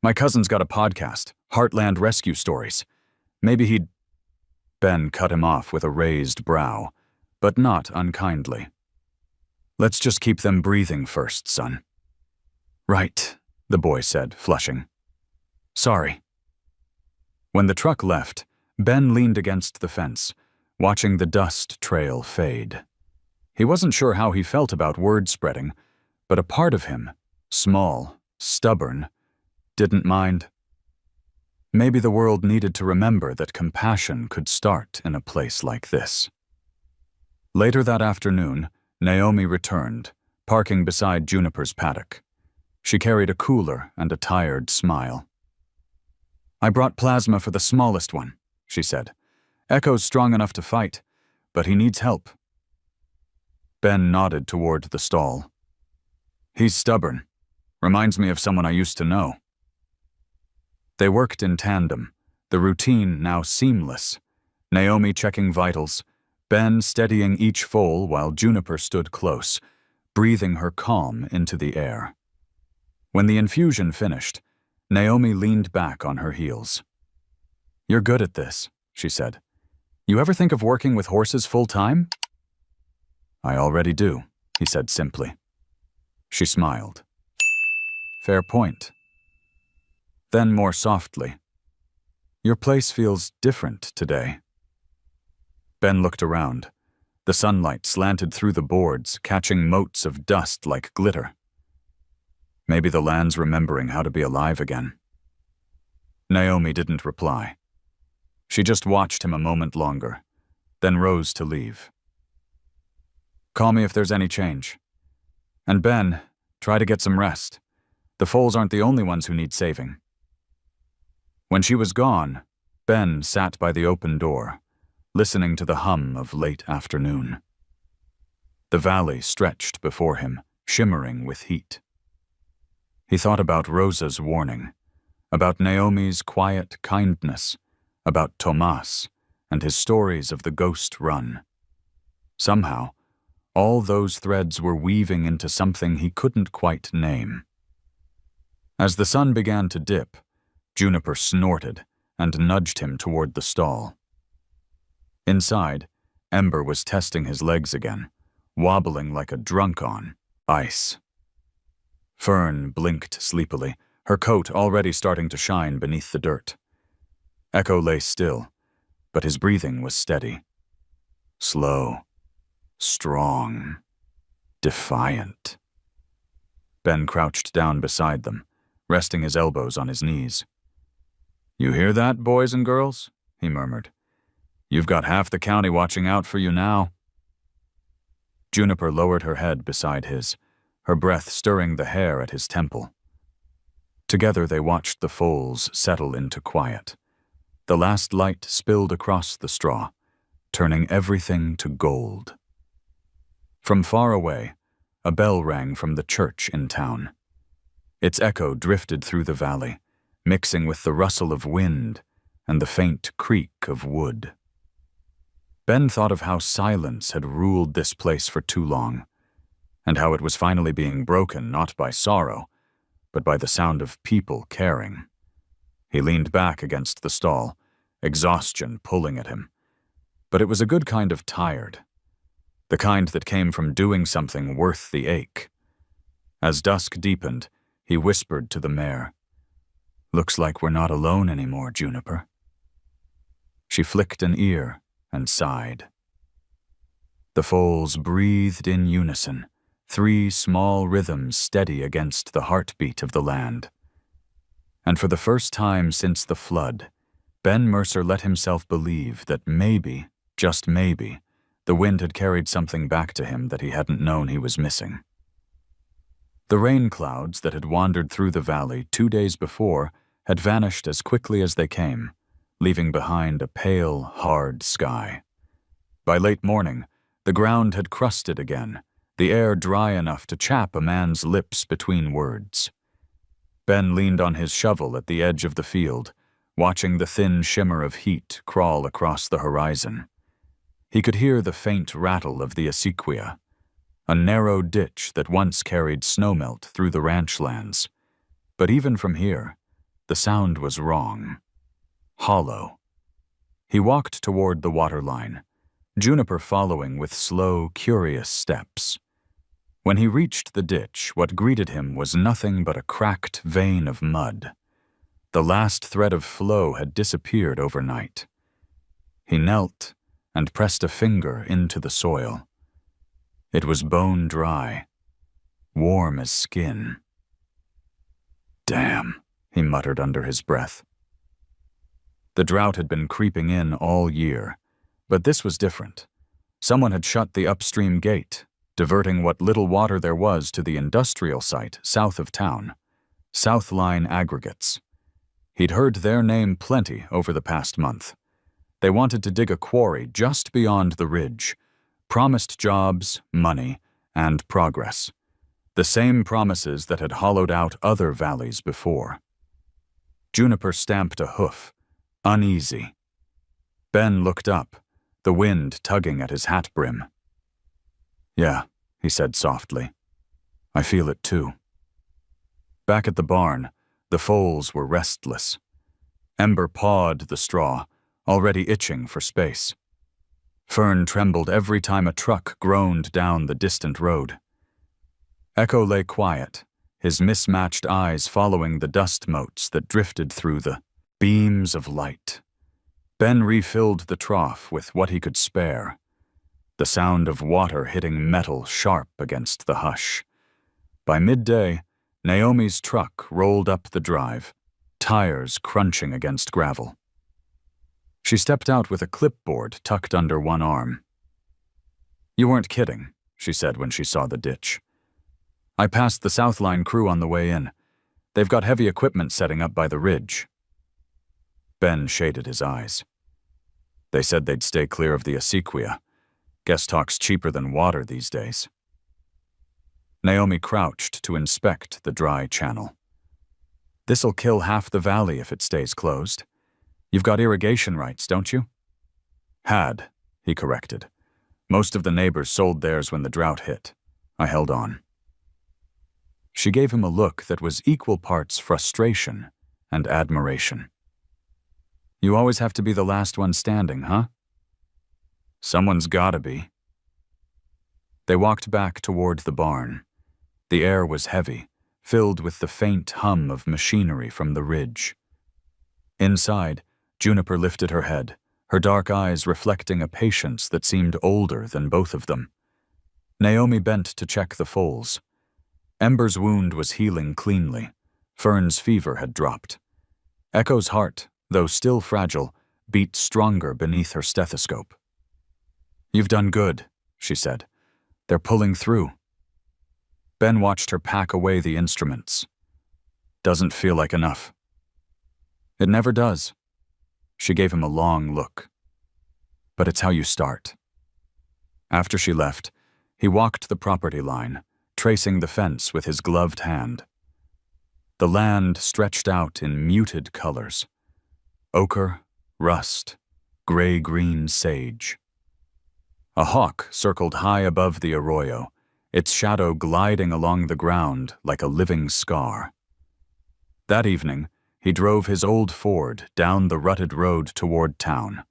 My cousin's got a podcast, Heartland Rescue Stories. Maybe he'd—" Ben cut him off with a raised brow, but not unkindly. "Let's just keep them breathing first, son." "Right," the boy said, flushing. "Sorry." When the truck left, Ben leaned against the fence, watching the dust trail fade. He wasn't sure how he felt about word spreading, but a part of him, small, stubborn, didn't mind. Maybe the world needed to remember that compassion could start in a place like this. Later that afternoon, Naomi returned, parking beside Juniper's paddock. She carried a cooler and a tired smile. "I brought plasma for the smallest one," she said. "Echo's strong enough to fight, but he needs help." Ben nodded toward the stall. "He's stubborn. Reminds me of someone I used to know." They worked in tandem, the routine now seamless. Naomi checking vitals, Ben steadying each foal while Juniper stood close, breathing her calm into the air. When the infusion finished, Naomi leaned back on her heels. "You're good at this," she said. "You ever think of working with horses full-time?" "I already do," he said simply. She smiled. "Fair point." Then more softly, "Your place feels different today." Ben looked around. The sunlight slanted through the boards, catching motes of dust like glitter. Maybe the land's remembering how to be alive again. Naomi didn't reply. She just watched him a moment longer, then rose to leave. "Call me if there's any change. And Ben, try to get some rest. The foals aren't the only ones who need saving." When she was gone, Ben sat by the open door, listening to the hum of late afternoon. The valley stretched before him, shimmering with heat. He thought about Rosa's warning, about Naomi's quiet kindness, about Tomas and his stories of the ghost run. Somehow, all those threads were weaving into something he couldn't quite name. As the sun began to dip, Juniper snorted and nudged him toward the stall. Inside, Ember was testing his legs again, wobbling like a drunk on ice. Fern blinked sleepily, her coat already starting to shine beneath the dirt. Echo lay still, but his breathing was steady. Slow, strong, defiant. Ben crouched down beside them, resting his elbows on his knees. "You hear that, boys and girls?" he murmured. "You've got half the county watching out for you now." Juniper lowered her head beside his, her breath stirring the hair at his temple. Together they watched the foals settle into quiet. The last light spilled across the straw, turning everything to gold. From far away, a bell rang from the church in town. Its echo drifted through the valley, mixing with the rustle of wind and the faint creak of wood. Ben thought of how silence had ruled this place for too long, and how it was finally being broken not by sorrow, but by the sound of people caring. He leaned back against the stall, exhaustion pulling at him. But it was a good kind of tired, the kind that came from doing something worth the ache. As dusk deepened, he whispered to the mare, "Looks like we're not alone anymore, Juniper." She flicked an ear and sighed. The foals breathed in unison, 3 small rhythms steady against the heartbeat of the land. And for the first time since the flood, Ben Mercer let himself believe that maybe, just maybe, the wind had carried something back to him that he hadn't known he was missing. The rain clouds that had wandered through the valley 2 days before had vanished as quickly as they came, leaving behind a pale, hard sky. By late morning, the ground had crusted again, the air dry enough to chap a man's lips between words. Ben leaned on his shovel at the edge of the field, watching the thin shimmer of heat crawl across the horizon. He could hear the faint rattle of the acequia, a narrow ditch that once carried snowmelt through the ranch lands. But even from here, the sound was wrong. Hollow. He walked toward the waterline, Juniper following with slow, curious steps. When he reached the ditch, what greeted him was nothing but a cracked vein of mud. The last thread of flow had disappeared overnight. He knelt and pressed a finger into the soil. It was bone dry, warm as skin. "Damn," he muttered under his breath. The drought had been creeping in all year, but this was different. Someone had shut the upstream gate, diverting what little water there was to the industrial site south of town, South Line Aggregates. He'd heard their name plenty over the past month. They wanted to dig a quarry just beyond the ridge, promised jobs, money, and progress. The same promises that had hollowed out other valleys before. Juniper stamped a hoof, uneasy. Ben looked up, the wind tugging at his hat brim. "Yeah," he said softly. "I feel it too." Back at the barn, the foals were restless. Ember pawed the straw, already itching for space. Fern trembled every time a truck groaned down the distant road. Echo lay quiet, his mismatched eyes following the dust motes that drifted through the beams of light. Ben refilled the trough with what he could spare, the sound of water hitting metal sharp against the hush. By midday, Naomi's truck rolled up the drive, tires crunching against gravel. She stepped out with a clipboard tucked under one arm. "You weren't kidding," she said when she saw the ditch. "I passed the South Line crew on the way in. They've got heavy equipment setting up by the ridge." Ben shaded his eyes. "They said they'd stay clear of the acequia. Guess talk's cheaper than water these days." Naomi crouched to inspect the dry channel. "This'll kill half the valley if it stays closed. You've got irrigation rights, don't you?" "Had," he corrected. "Most of the neighbors sold theirs when the drought hit. I held on." She gave him a look that was equal parts frustration and admiration. "You always have to be the last one standing, huh?" "Someone's gotta be." They walked back toward the barn. The air was heavy, filled with the faint hum of machinery from the ridge. Inside, Juniper lifted her head, her dark eyes reflecting a patience that seemed older than both of them. Naomi bent to check the foals. Ember's wound was healing cleanly. Fern's fever had dropped. Echo's heart, though still fragile, beat stronger beneath her stethoscope. "You've done good," she said. "They're pulling through." Ben watched her pack away the instruments. "Doesn't feel like enough." "It never does." She gave him a long look. "But it's how you start." After she left, he walked the property line, tracing the fence with his gloved hand. The land stretched out in muted colors: ochre, rust, gray-green sage. A hawk circled high above the arroyo, its shadow gliding along the ground like a living scar. That evening, he drove his old Ford down the rutted road toward town.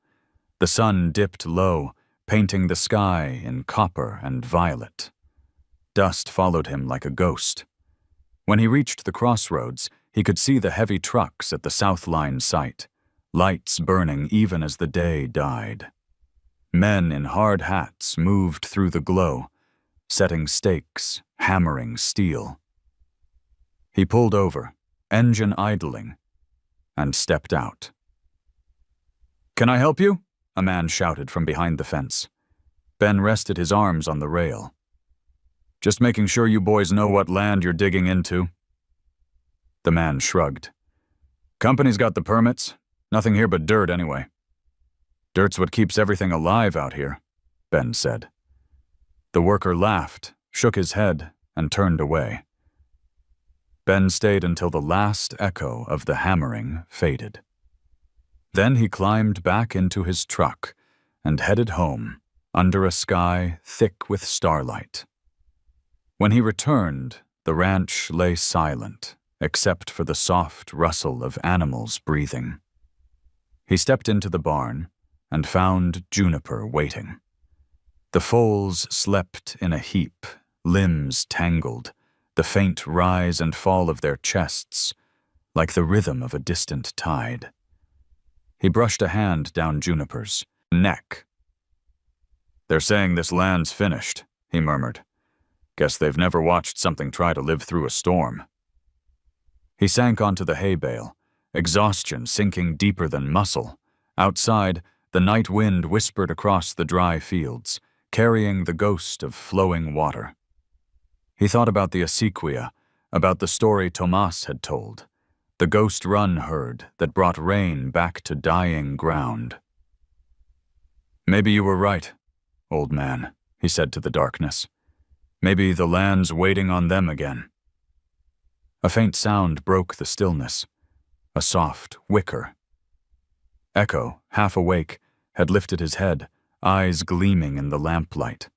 The sun dipped low, painting the sky in copper and violet. Dust followed him like a ghost. When he reached the crossroads, he could see the heavy trucks at the South Line site, lights burning even as the day died. Men in hard hats moved through the glow, setting stakes, hammering steel. He pulled over, engine idling, and stepped out. "Can I help you?" a man shouted from behind the fence. Ben rested his arms on the rail. "Just making sure you boys know what land you're digging into." The man shrugged. "Company's got the permits. Nothing here but dirt anyway." "Dirt's what keeps everything alive out here," Ben said. The worker laughed, shook his head, and turned away. Ben stayed until the last echo of the hammering faded. Then he climbed back into his truck and headed home under a sky thick with starlight. When he returned, the ranch lay silent, except for the soft rustle of animals breathing. He stepped into the barn and found Juniper waiting. The foals slept in a heap, limbs tangled, the faint rise and fall of their chests, like the rhythm of a distant tide. He brushed a hand down Juniper's neck. "They're saying this land's finished," he murmured. "Guess they've never watched something try to live through a storm." He sank onto the hay bale, exhaustion sinking deeper than muscle. Outside, the night wind whispered across the dry fields, carrying the ghost of flowing water. He thought about the acequia, about the story Tomas had told, the ghost run herd that brought rain back to dying ground. "Maybe you were right, old man," he said to the darkness. "Maybe the land's waiting on them again." A faint sound broke the stillness, a soft whicker. Echo, half awake, had lifted his head, eyes gleaming in the lamplight.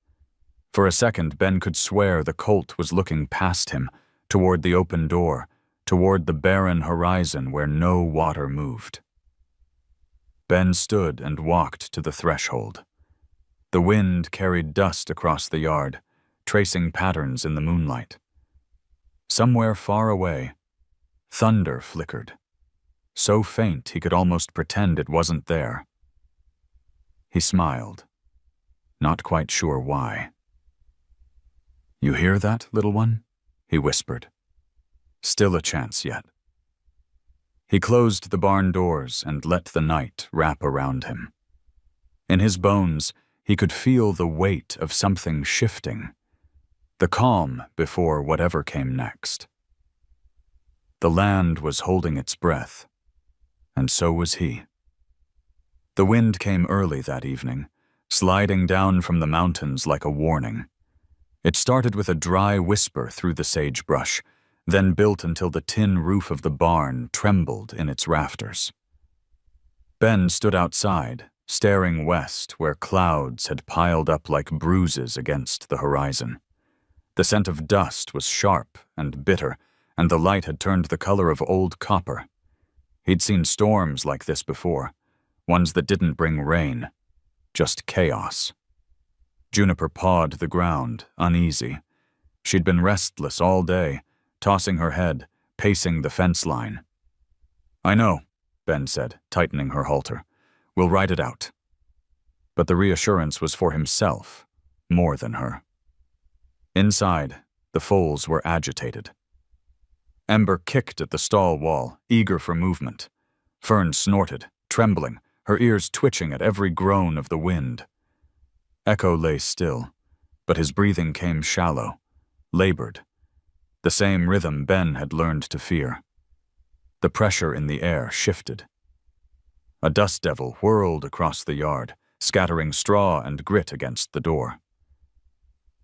For a second, Ben could swear the colt was looking past him, toward the open door, toward the barren horizon where no water moved. Ben stood and walked to the threshold. The wind carried dust across the yard, tracing patterns in the moonlight. Somewhere far away, thunder flickered, so faint he could almost pretend it wasn't there. He smiled, not quite sure why. "You hear that, little one?" he whispered. "Still a chance yet." He closed the barn doors and let the night wrap around him. In his bones, he could feel the weight of something shifting, the calm before whatever came next. The land was holding its breath, and so was he. The wind came early that evening, sliding down from the mountains like a warning. It started with a dry whisper through the sagebrush, then built until the tin roof of the barn trembled in its rafters. Ben stood outside, staring west where clouds had piled up like bruises against the horizon. The scent of dust was sharp and bitter, and the light had turned the color of old copper. He'd seen storms like this before, ones that didn't bring rain, just chaos. Juniper pawed the ground, uneasy. She'd been restless all day, tossing her head, pacing the fence line. "I know," Ben said, tightening her halter. "We'll ride it out." But the reassurance was for himself, more than her. Inside, the foals were agitated. Ember kicked at the stall wall, eager for movement. Fern snorted, trembling, her ears twitching at every groan of the wind. Echo lay still, but his breathing came shallow, labored, the same rhythm Ben had learned to fear. The pressure in the air shifted. A dust devil whirled across the yard, scattering straw and grit against the door.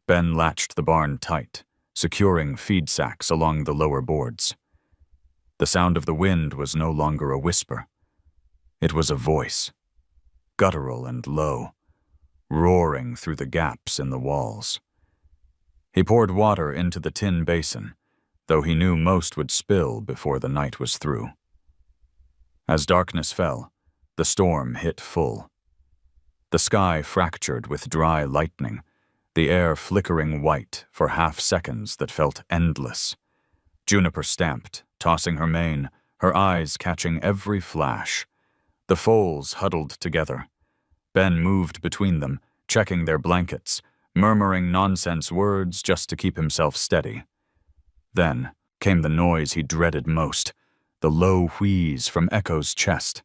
Ben latched the barn tight, securing feed sacks along the lower boards. The sound of the wind was no longer a whisper. It was a voice, guttural and low, roaring through the gaps in the walls. He poured water into the tin basin, though he knew most would spill before the night was through. As darkness fell, the storm hit full. The sky fractured with dry lightning, the air flickering white for half-seconds that felt endless. Juniper stamped, tossing her mane, her eyes catching every flash. The foals huddled together. Ben moved between them, checking their blankets, murmuring nonsense words just to keep himself steady. Then came the noise he dreaded most, the low wheeze from Echo's chest.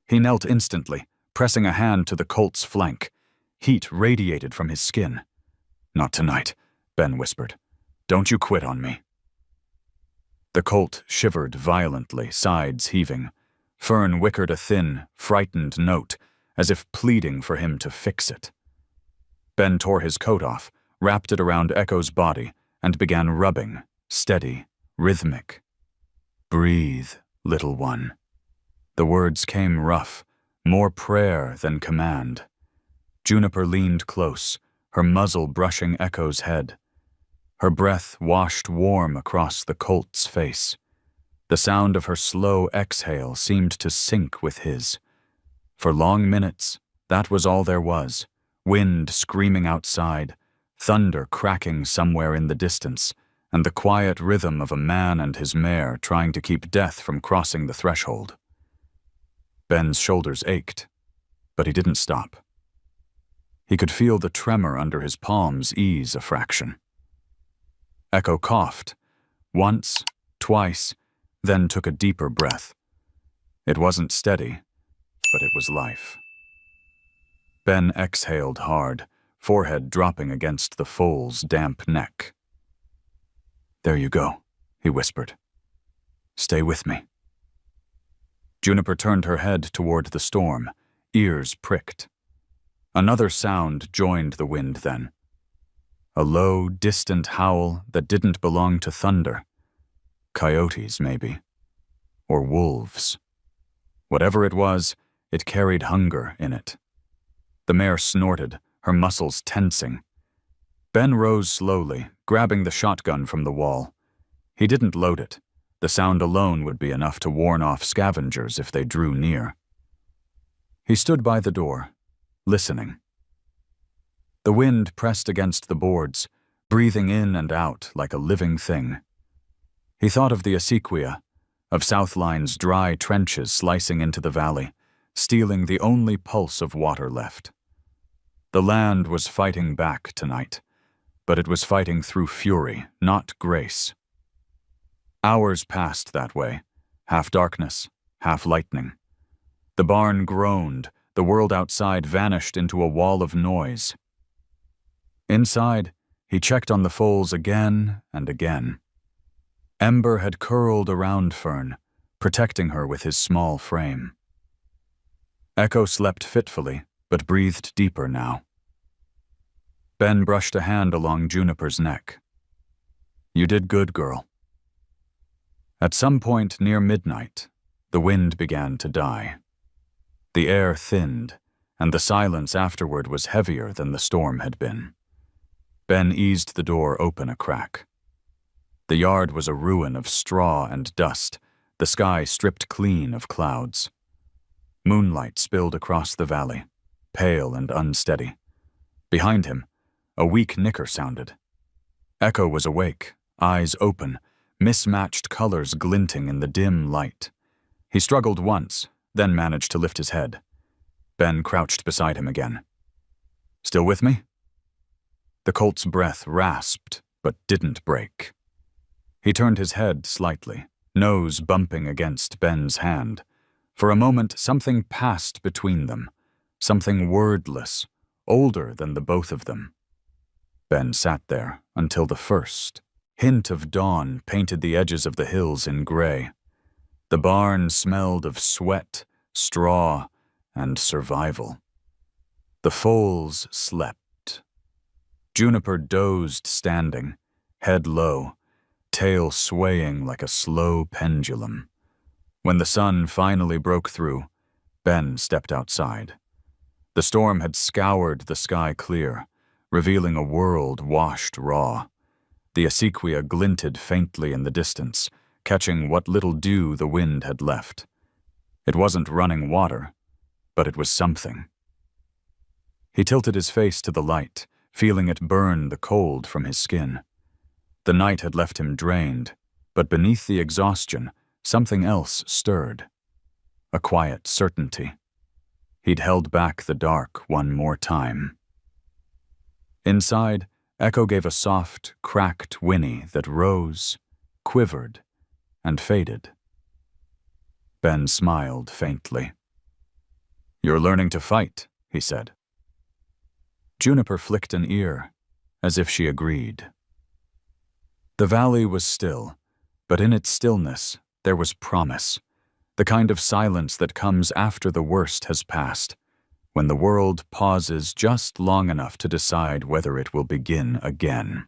He knelt instantly, pressing a hand to the colt's flank. Heat radiated from his skin. "Not tonight," Ben whispered. "Don't you quit on me." The colt shivered violently, sides heaving. Fern whickered a thin, frightened note, as if pleading for him to fix it. Ben tore his coat off, wrapped it around Echo's body, and began rubbing, steady, rhythmic. "Breathe, little one." The words came rough, more prayer than command. Juniper leaned close, her muzzle brushing Echo's head. Her breath washed warm across the colt's face. The sound of her slow exhale seemed to sync with his. For long minutes, that was all there was. Wind screaming outside, thunder cracking somewhere in the distance, and the quiet rhythm of a man and his mare trying to keep death from crossing the threshold. Ben's shoulders ached, but he didn't stop. He could feel the tremor under his palms ease a fraction. Echo coughed, once, twice, then took a deeper breath. It wasn't steady, but it was life. Ben exhaled hard, forehead dropping against the foal's damp neck. "There you go," he whispered. "Stay with me." Juniper turned her head toward the storm, ears pricked. Another sound joined the wind then. A low, distant howl that didn't belong to thunder. Coyotes, maybe. Or wolves. Whatever it was, it carried hunger in it. The mare snorted, her muscles tensing. Ben rose slowly, grabbing the shotgun from the wall. He didn't load it. The sound alone would be enough to warn off scavengers if they drew near. He stood by the door, listening. The wind pressed against the boards, breathing in and out like a living thing. He thought of the acequia, of Southline's dry trenches slicing into the valley, stealing the only pulse of water left. The land was fighting back tonight, but it was fighting through fury, not grace. Hours passed that way, half darkness, half lightning. The barn groaned, the world outside vanished into a wall of noise. Inside, he checked on the foals again and again. Ember had curled around Fern, protecting her with his small frame. Echo slept fitfully, but breathed deeper now. Ben brushed a hand along Juniper's neck. "You did good, girl." At some point near midnight, the wind began to die. The air thinned, and the silence afterward was heavier than the storm had been. Ben eased the door open a crack. The yard was a ruin of straw and dust, the sky stripped clean of clouds. Moonlight spilled across the valley, pale and unsteady. Behind him, a weak nicker sounded. Echo was awake, eyes open, mismatched colors glinting in the dim light. He struggled once, then managed to lift his head. Ben crouched beside him again. "Still with me?" The colt's breath rasped, but didn't break. He turned his head slightly, nose bumping against Ben's hand. For a moment, something passed between them, something wordless, older than the both of them. Ben sat there until the first hint of dawn painted the edges of the hills in gray. The barn smelled of sweat, straw, and survival. The foals slept. Juniper dozed standing, head low, tail swaying like a slow pendulum. When the sun finally broke through, Ben stepped outside. The storm had scoured the sky clear, revealing a world washed raw. The acequia glinted faintly in the distance, catching what little dew the wind had left. It wasn't running water, but it was something. He tilted his face to the light, feeling it burn the cold from his skin. The night had left him drained, but beneath the exhaustion, something else stirred. A quiet certainty. He'd held back the dark one more time. Inside, Echo gave a soft, cracked whinny that rose, quivered, and faded. Ben smiled faintly. "You're learning to fight," he said. Juniper flicked an ear, as if she agreed. The valley was still, but in its stillness there was promise, the kind of silence that comes after the worst has passed, when the world pauses just long enough to decide whether it will begin again.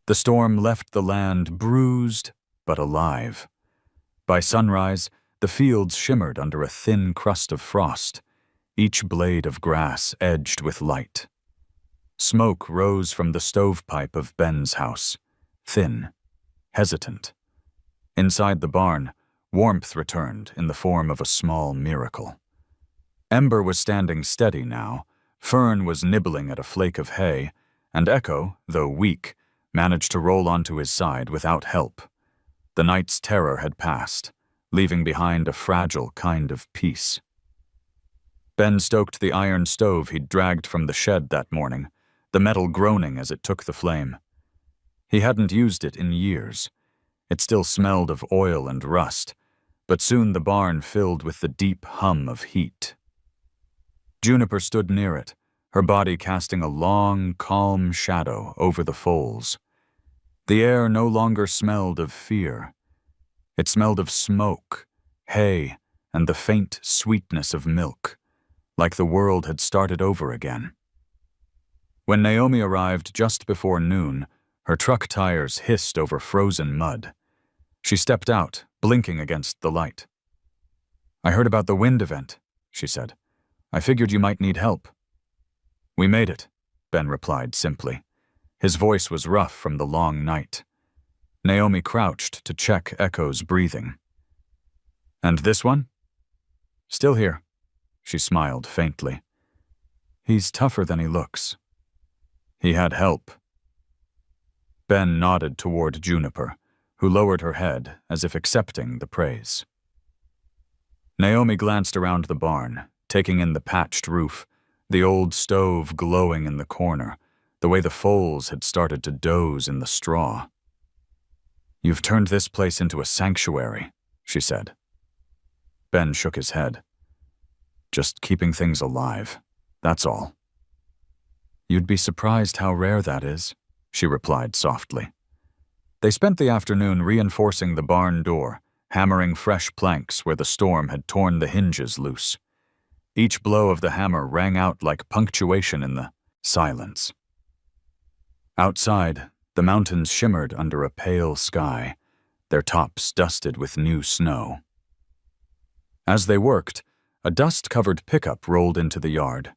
The storm left the land bruised but alive. By sunrise, the fields shimmered under a thin crust of frost, each blade of grass edged with light. Smoke rose from the stovepipe of Ben's house, thin, hesitant. Inside the barn, warmth returned in the form of a small miracle. Ember was standing steady now, Fern was nibbling at a flake of hay, and Echo, though weak, managed to roll onto his side without help. The night's terror had passed, leaving behind a fragile kind of peace. Ben stoked the iron stove he'd dragged from the shed that morning, the metal groaning as it took the flame. He hadn't used it in years. It still smelled of oil and rust, but soon the barn filled with the deep hum of heat. Juniper stood near it, her body casting a long, calm shadow over the Foals. The air no longer smelled of fear. It smelled of smoke, hay, and the faint sweetness of milk, like the world had started over again. When Naomi arrived just before noon, her truck tires hissed over frozen mud. She stepped out, blinking against the light. "I heard about the wind event," she said. "I figured you might need help." "We made it," Ben replied simply. His voice was rough from the long night. Naomi crouched to check Echo's breathing. "And this one?" "Still here." She smiled faintly. "He's tougher than he looks." "He had help." Ben nodded toward Juniper, who lowered her head as if accepting the praise. Naomi glanced around the barn, taking in the patched roof, the old stove glowing in the corner, the way the Foals had started to doze in the straw. "You've turned this place into a sanctuary," she said. Ben shook his head. "Just keeping things alive, that's all." "You'd be surprised how rare that is," she replied softly. They spent the afternoon reinforcing the barn door, hammering fresh planks where the storm had torn the hinges loose. Each blow of the hammer rang out like punctuation in the silence. Outside, the mountains shimmered under a pale sky, their tops dusted with new snow. As they worked, a dust-covered pickup rolled into the yard.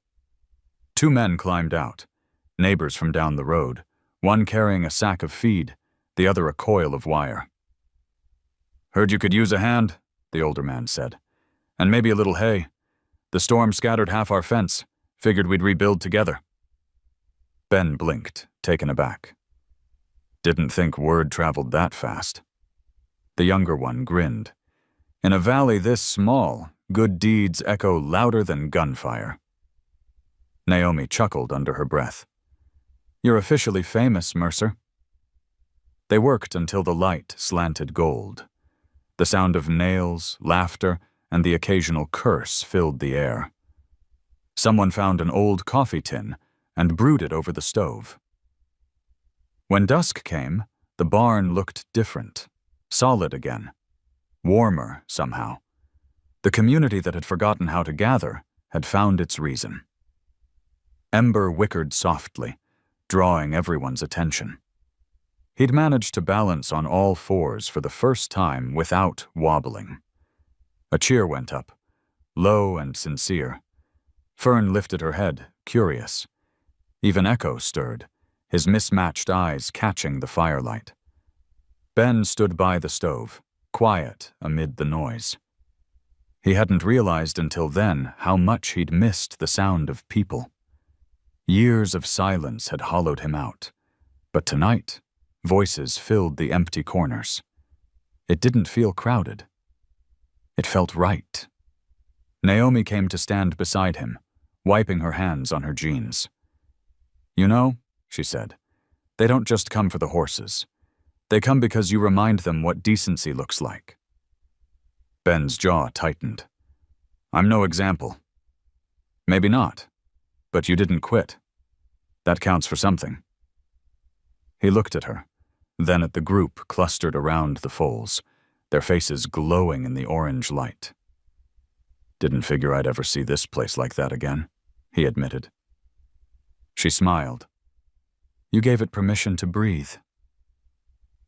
Two men climbed out, neighbors from down the road, one carrying a sack of feed, the other a coil of wire. "Heard you could use a hand," the older man said. "And maybe a little hay. The storm scattered half our fence. Figured we'd rebuild together." Ben blinked, taken aback. "Didn't think word traveled that fast." The younger one grinned. "In a valley this small, good deeds echo louder than gunfire." Naomi chuckled under her breath. "You're officially famous, Mercer." They worked until the light slanted gold. The sound of nails, laughter, and the occasional curse filled the air. Someone found an old coffee tin and brewed it over the stove. When dusk came, the barn looked different, solid again, warmer somehow. The community that had forgotten how to gather had found its reason. Ember wickered softly, drawing everyone's attention. He'd managed to balance on all fours for the first time without wobbling. A cheer went up, low and sincere. Fern lifted her head, curious. Even Echo stirred, his mismatched eyes catching the firelight. Ben stood by the stove, quiet amid the noise. He hadn't realized until then how much he'd missed the sound of people. Years of silence had hollowed him out, but tonight, voices filled the empty corners. It didn't feel crowded. It felt right. Naomi came to stand beside him, wiping her hands on her jeans. "You know," she said, "they don't just come for the horses. They come because you remind them what decency looks like." Ben's jaw tightened. "I'm no example." "Maybe not, but you didn't quit. That counts for something." He looked at her, then at the group clustered around the Foals, their faces glowing in the orange light. "Didn't figure I'd ever see this place like that again," he admitted. She smiled. "You gave it permission to breathe."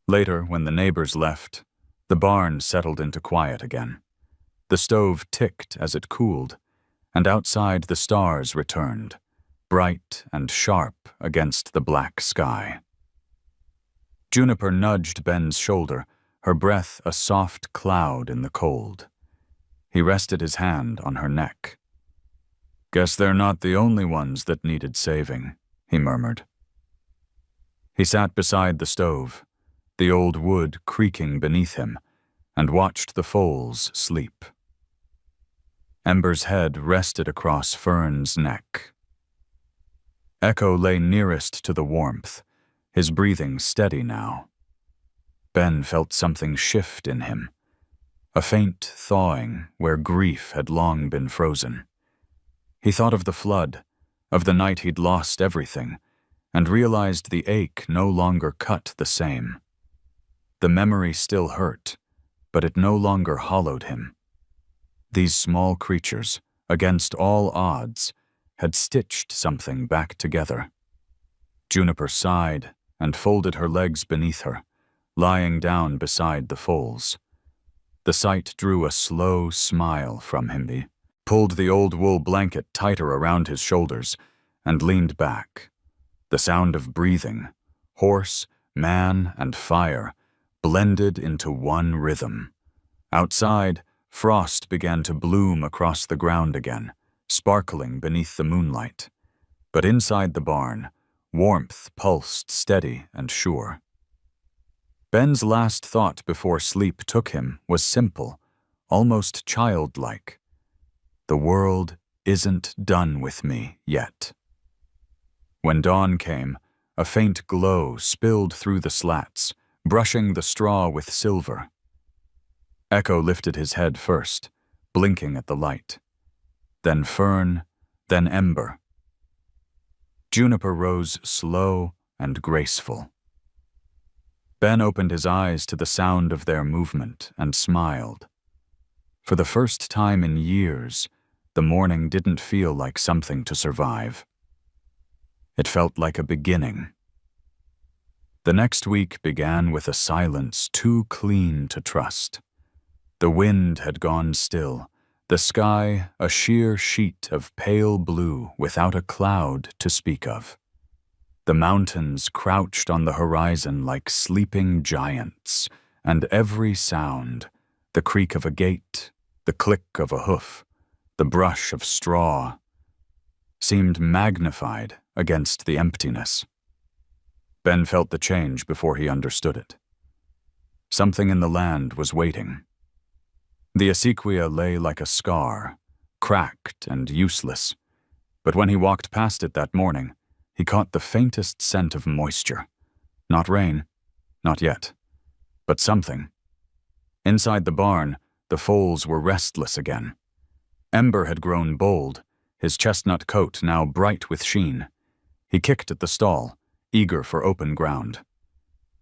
Later, when the neighbors left, the barn settled into quiet again. The stove ticked as it cooled, and outside the stars returned, bright and sharp against the black sky. Juniper nudged Ben's shoulder, her breath a soft cloud in the cold. He rested his hand on her neck. "Guess they're not the only ones that needed saving," he murmured. He sat beside the stove, the old wood creaking beneath him, and watched the Foals sleep. Ember's head rested across Fern's neck. Echo lay nearest to the warmth, his breathing steady now. Ben felt something shift in him, a faint thawing where grief had long been frozen. He thought of the flood, of the night he'd lost everything, and realized the ache no longer cut the same. The memory still hurt, but it no longer hollowed him. These small creatures, against all odds, had stitched something back together. Juniper sighed and folded her legs beneath her, lying down beside the foals. The sight drew a slow smile from him. He pulled the old wool blanket tighter around his shoulders and leaned back. The sound of breathing, horse, man, and fire, blended into one rhythm. Outside, frost began to bloom across the ground again, sparkling beneath the moonlight. But inside the barn, warmth pulsed steady and sure. Ben's last thought before sleep took him was simple, almost childlike. The world isn't done with me yet. When dawn came, a faint glow spilled through the slats, brushing the straw with silver. Echo lifted his head first, blinking at the light. Then Fern, then Ember. Juniper rose slow and graceful. Ben opened his eyes to the sound of their movement and smiled. For the first time in years, the morning didn't feel like something to survive. It felt like a beginning. The next week began with a silence too clean to trust. The wind had gone still, the sky a sheer sheet of pale blue without a cloud to speak of. The mountains crouched on the horizon like sleeping giants, and every sound, the creak of a gate, the click of a hoof, the brush of straw, seemed magnified against the emptiness. Ben felt the change before he understood it. Something in the land was waiting. The acequia lay like a scar, cracked and useless, but when he walked past it that morning, he caught the faintest scent of moisture. Not rain, not yet, but something. Inside the barn, the foals were restless again. Ember had grown bold, his chestnut coat now bright with sheen. He kicked at the stall, eager for open ground.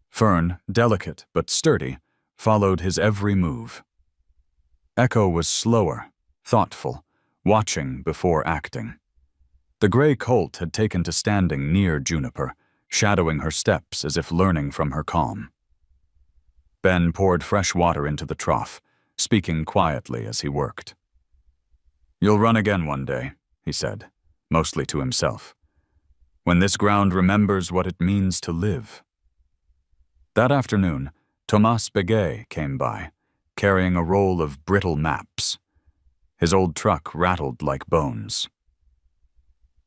Fern, delicate but sturdy, followed his every move. Echo was slower, thoughtful, watching before acting. The gray colt had taken to standing near Juniper, shadowing her steps as if learning from her calm. Ben poured fresh water into the trough, speaking quietly as he worked. "You'll run again one day," he said, mostly to himself, "when this ground remembers what it means to live." That afternoon, Thomas Begay came by, carrying a roll of brittle maps. His old truck rattled like bones.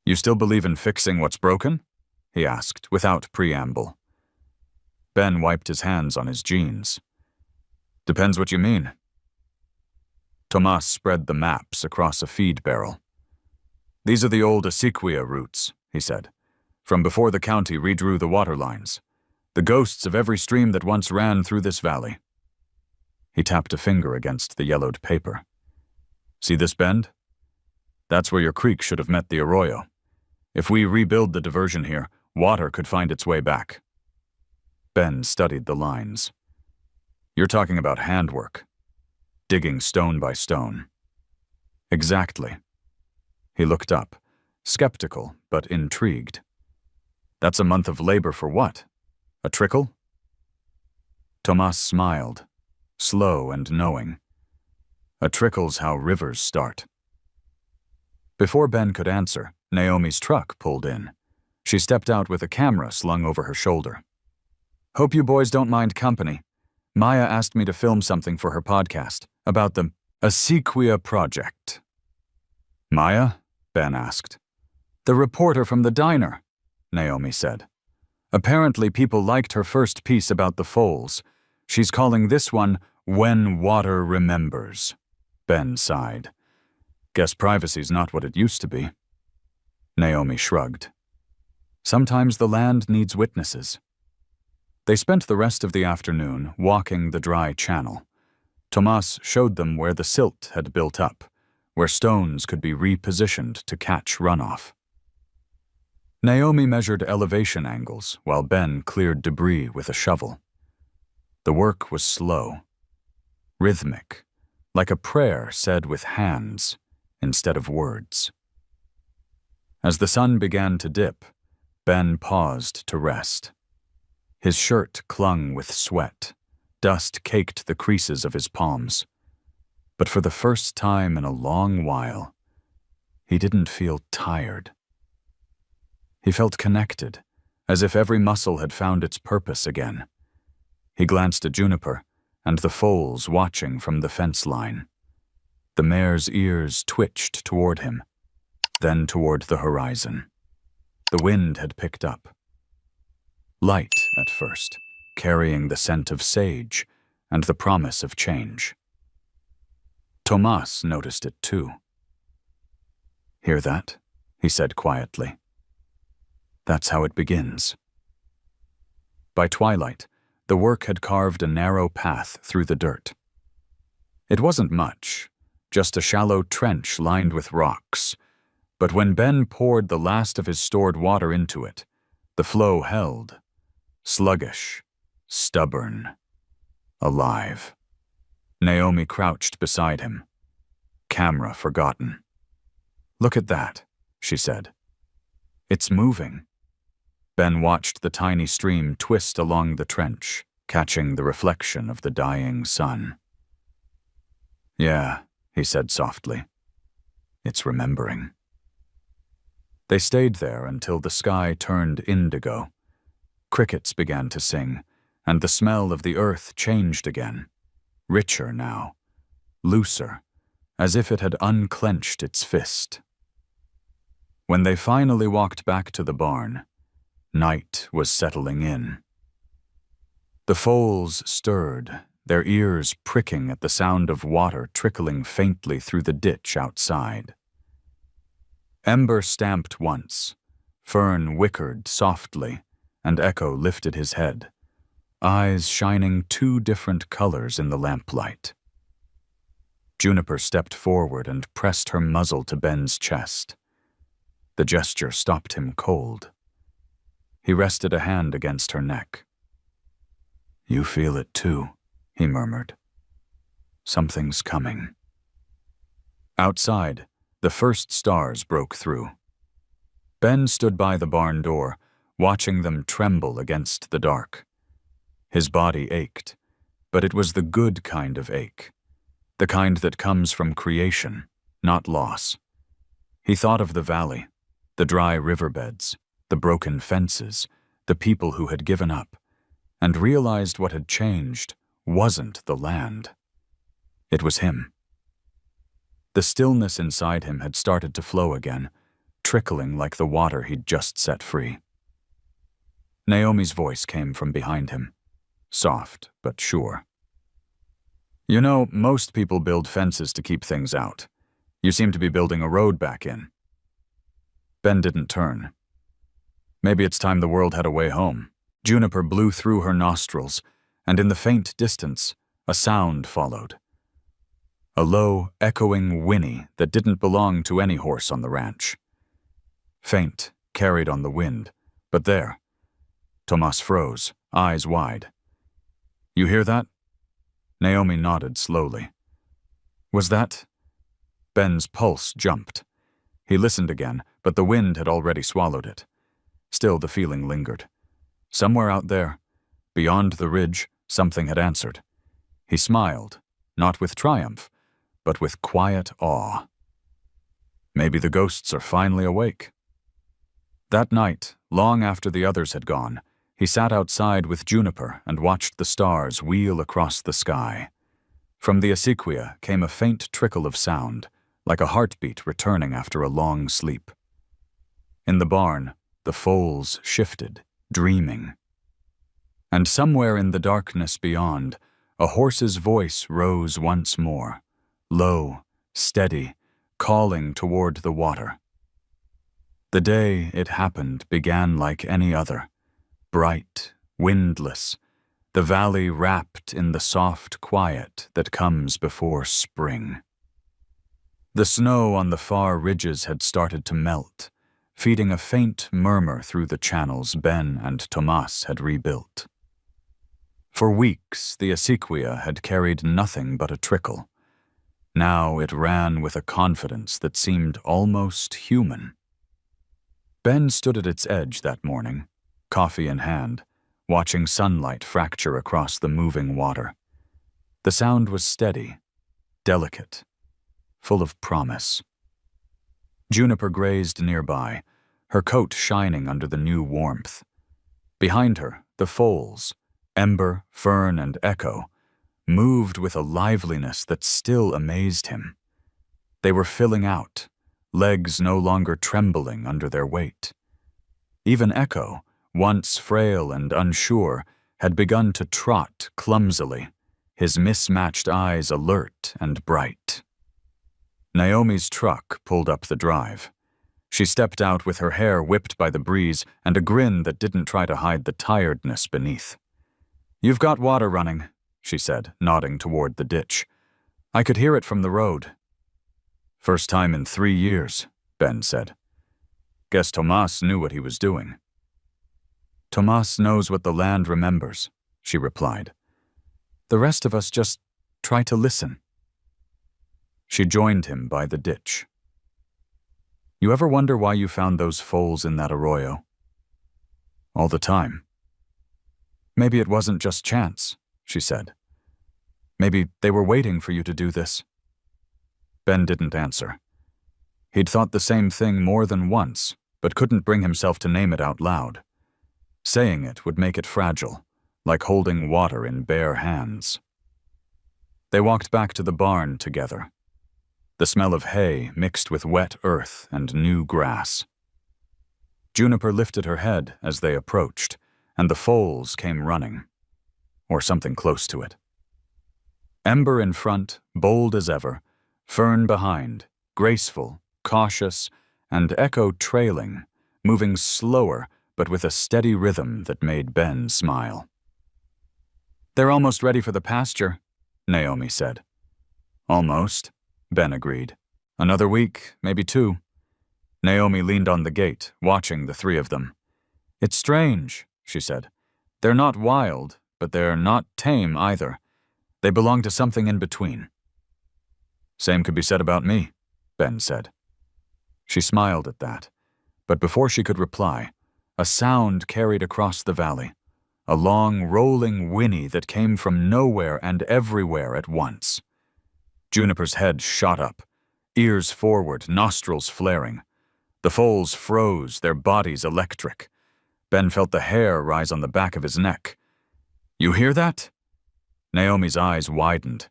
"You still believe in fixing what's broken?" he asked, without preamble. Ben wiped his hands on his jeans. "Depends what you mean." Thomas spread the maps across a feed barrel. "These are the old acequia routes," he said, "from before the county redrew the water lines. The ghosts of every stream that once ran through this valley." He tapped a finger against the yellowed paper. "See this bend? That's where your creek should have met the arroyo. If we rebuild the diversion here, water could find its way back." Ben studied the lines. "You're talking about handwork, digging stone by stone." "Exactly." He looked up, skeptical but intrigued. "That's a month of labor for what? A trickle?" Thomas smiled, slow and knowing. "A trickle's how rivers start." Before Ben could answer, Naomi's truck pulled in. She stepped out with a camera slung over her shoulder. "Hope you boys don't mind company. Maya asked me to film something for her podcast about the Acequia Project." "Maya?" Ben asked. "The reporter from the diner," Naomi said. "Apparently people liked her first piece about the foals. She's calling this one When Water Remembers." Ben sighed. Guess privacy's not what it used to be. Naomi shrugged. Sometimes the land needs witnesses. They spent the rest of the afternoon walking the dry channel. Tomas showed them where the silt had built up, where stones could be repositioned to catch runoff. Naomi measured elevation angles while Ben cleared debris with a shovel. The work was slow, rhythmic, like a prayer said with hands instead of words. As the sun began to dip, Ben paused to rest. His shirt clung with sweat. Dust caked the creases of his palms. But for the first time in a long while, he didn't feel tired. He felt connected, as if every muscle had found its purpose again. He glanced at Juniper and the foals watching from the fence line. The mare's ears twitched toward him, then toward the horizon. The wind had picked up. Light at first, carrying the scent of sage and the promise of change. Tomas noticed it too. "Hear that?" he said quietly. "That's how it begins." By twilight, the work had carved a narrow path through the dirt. It wasn't much, just a shallow trench lined with rocks, but when Ben poured the last of his stored water into it, the flow held, sluggish, stubborn, alive. Naomi crouched beside him, camera forgotten. "Look at that," she said. "It's moving." Ben watched the tiny stream twist along the trench, catching the reflection of the dying sun. "Yeah," he said softly. "It's remembering." They stayed there until the sky turned indigo. Crickets began to sing, and the smell of the earth changed again, richer now, looser, as if it had unclenched its fist. When they finally walked back to the barn, night was settling in. The foals stirred, their ears pricking at the sound of water trickling faintly through the ditch outside. Ember stamped once, Fern whickered softly, and Echo lifted his head, eyes shining two different colors in the lamplight. Juniper stepped forward and pressed her muzzle to Ben's chest. The gesture stopped him cold. He rested a hand against her neck. "You feel it too," he murmured. "Something's coming." Outside, the first stars broke through. Ben stood by the barn door, watching them tremble against the dark. His body ached, but it was the good kind of ache, the kind that comes from creation, not loss. He thought of the valley, the dry riverbeds, the broken fences, the people who had given up, and realized what had changed wasn't the land. It was him. The stillness inside him had started to flow again, trickling like the water he'd just set free. Naomi's voice came from behind him, soft but sure. "You know, most people build fences to keep things out. You seem to be building a road back in." Ben didn't turn. "Maybe it's time the world had a way home." Juniper blew through her nostrils, and in the faint distance, a sound followed. A low, echoing whinny that didn't belong to any horse on the ranch. Faint, carried on the wind, but there. Tomas froze, eyes wide. "You hear that?" Naomi nodded slowly. "Was that?" Ben's pulse jumped. He listened again, but the wind had already swallowed it. Still the feeling lingered. Somewhere out there, beyond the ridge, something had answered. He smiled, not with triumph, but with quiet awe. Maybe the ghosts are finally awake. That night, long after the others had gone, he sat outside with Juniper and watched the stars wheel across the sky. From the acequia came a faint trickle of sound, like a heartbeat returning after a long sleep. In the barn, the foals shifted, dreaming. And somewhere in the darkness beyond, a horse's voice rose once more, low, steady, calling toward the water. The day it happened began like any other, bright, windless, the valley wrapped in the soft quiet that comes before spring. The snow on the far ridges had started to melt, feeding a faint murmur through the channels Ben and Tomas had rebuilt. For weeks, the acequia had carried nothing but a trickle. Now it ran with a confidence that seemed almost human. Ben stood at its edge that morning, coffee in hand, watching sunlight fracture across the moving water. The sound was steady, delicate, full of promise. Juniper grazed nearby, her coat shining under the new warmth. Behind her, the foals, Ember, Fern, and Echo, moved with a liveliness that still amazed him. They were filling out, legs no longer trembling under their weight. Even Echo, once frail and unsure, had begun to trot clumsily, his mismatched eyes alert and bright. Naomi's truck pulled up the drive. She stepped out with her hair whipped by the breeze and a grin that didn't try to hide the tiredness beneath. "You've got water running," she said, nodding toward the ditch. "I could hear it from the road." "First time in 3 years," Ben said. "Guess Tomas knew what he was doing." "Tomas knows what the land remembers," she replied. "The rest of us just try to listen." She joined him by the ditch. "You ever wonder why you found those foals in that arroyo?" "All the time." "Maybe it wasn't just chance," she said. "Maybe they were waiting for you to do this." Ben didn't answer. He'd thought the same thing more than once, but couldn't bring himself to name it out loud. Saying it would make it fragile, like holding water in bare hands. They walked back to the barn together. The smell of hay mixed with wet earth and new grass. Juniper lifted her head as they approached, and the foals came running, or something close to it. Ember in front, bold as ever, Fern behind, graceful, cautious, and Echo trailing, moving slower but with a steady rhythm that made Ben smile. "They're almost ready for the pasture," Naomi said. "Almost," Ben agreed. "Another week, maybe 2. Naomi leaned on the gate, watching the 3 of them. "It's strange," she said. "They're not wild, but they're not tame either. They belong to something in between." "Same could be said about me," Ben said. She smiled at that, but before she could reply, a sound carried across the valley, a long, rolling whinny that came from nowhere and everywhere at once. Juniper's head shot up, ears forward, nostrils flaring. The foals froze, their bodies electric. Ben felt the hair rise on the back of his neck. "You hear that?" Naomi's eyes widened.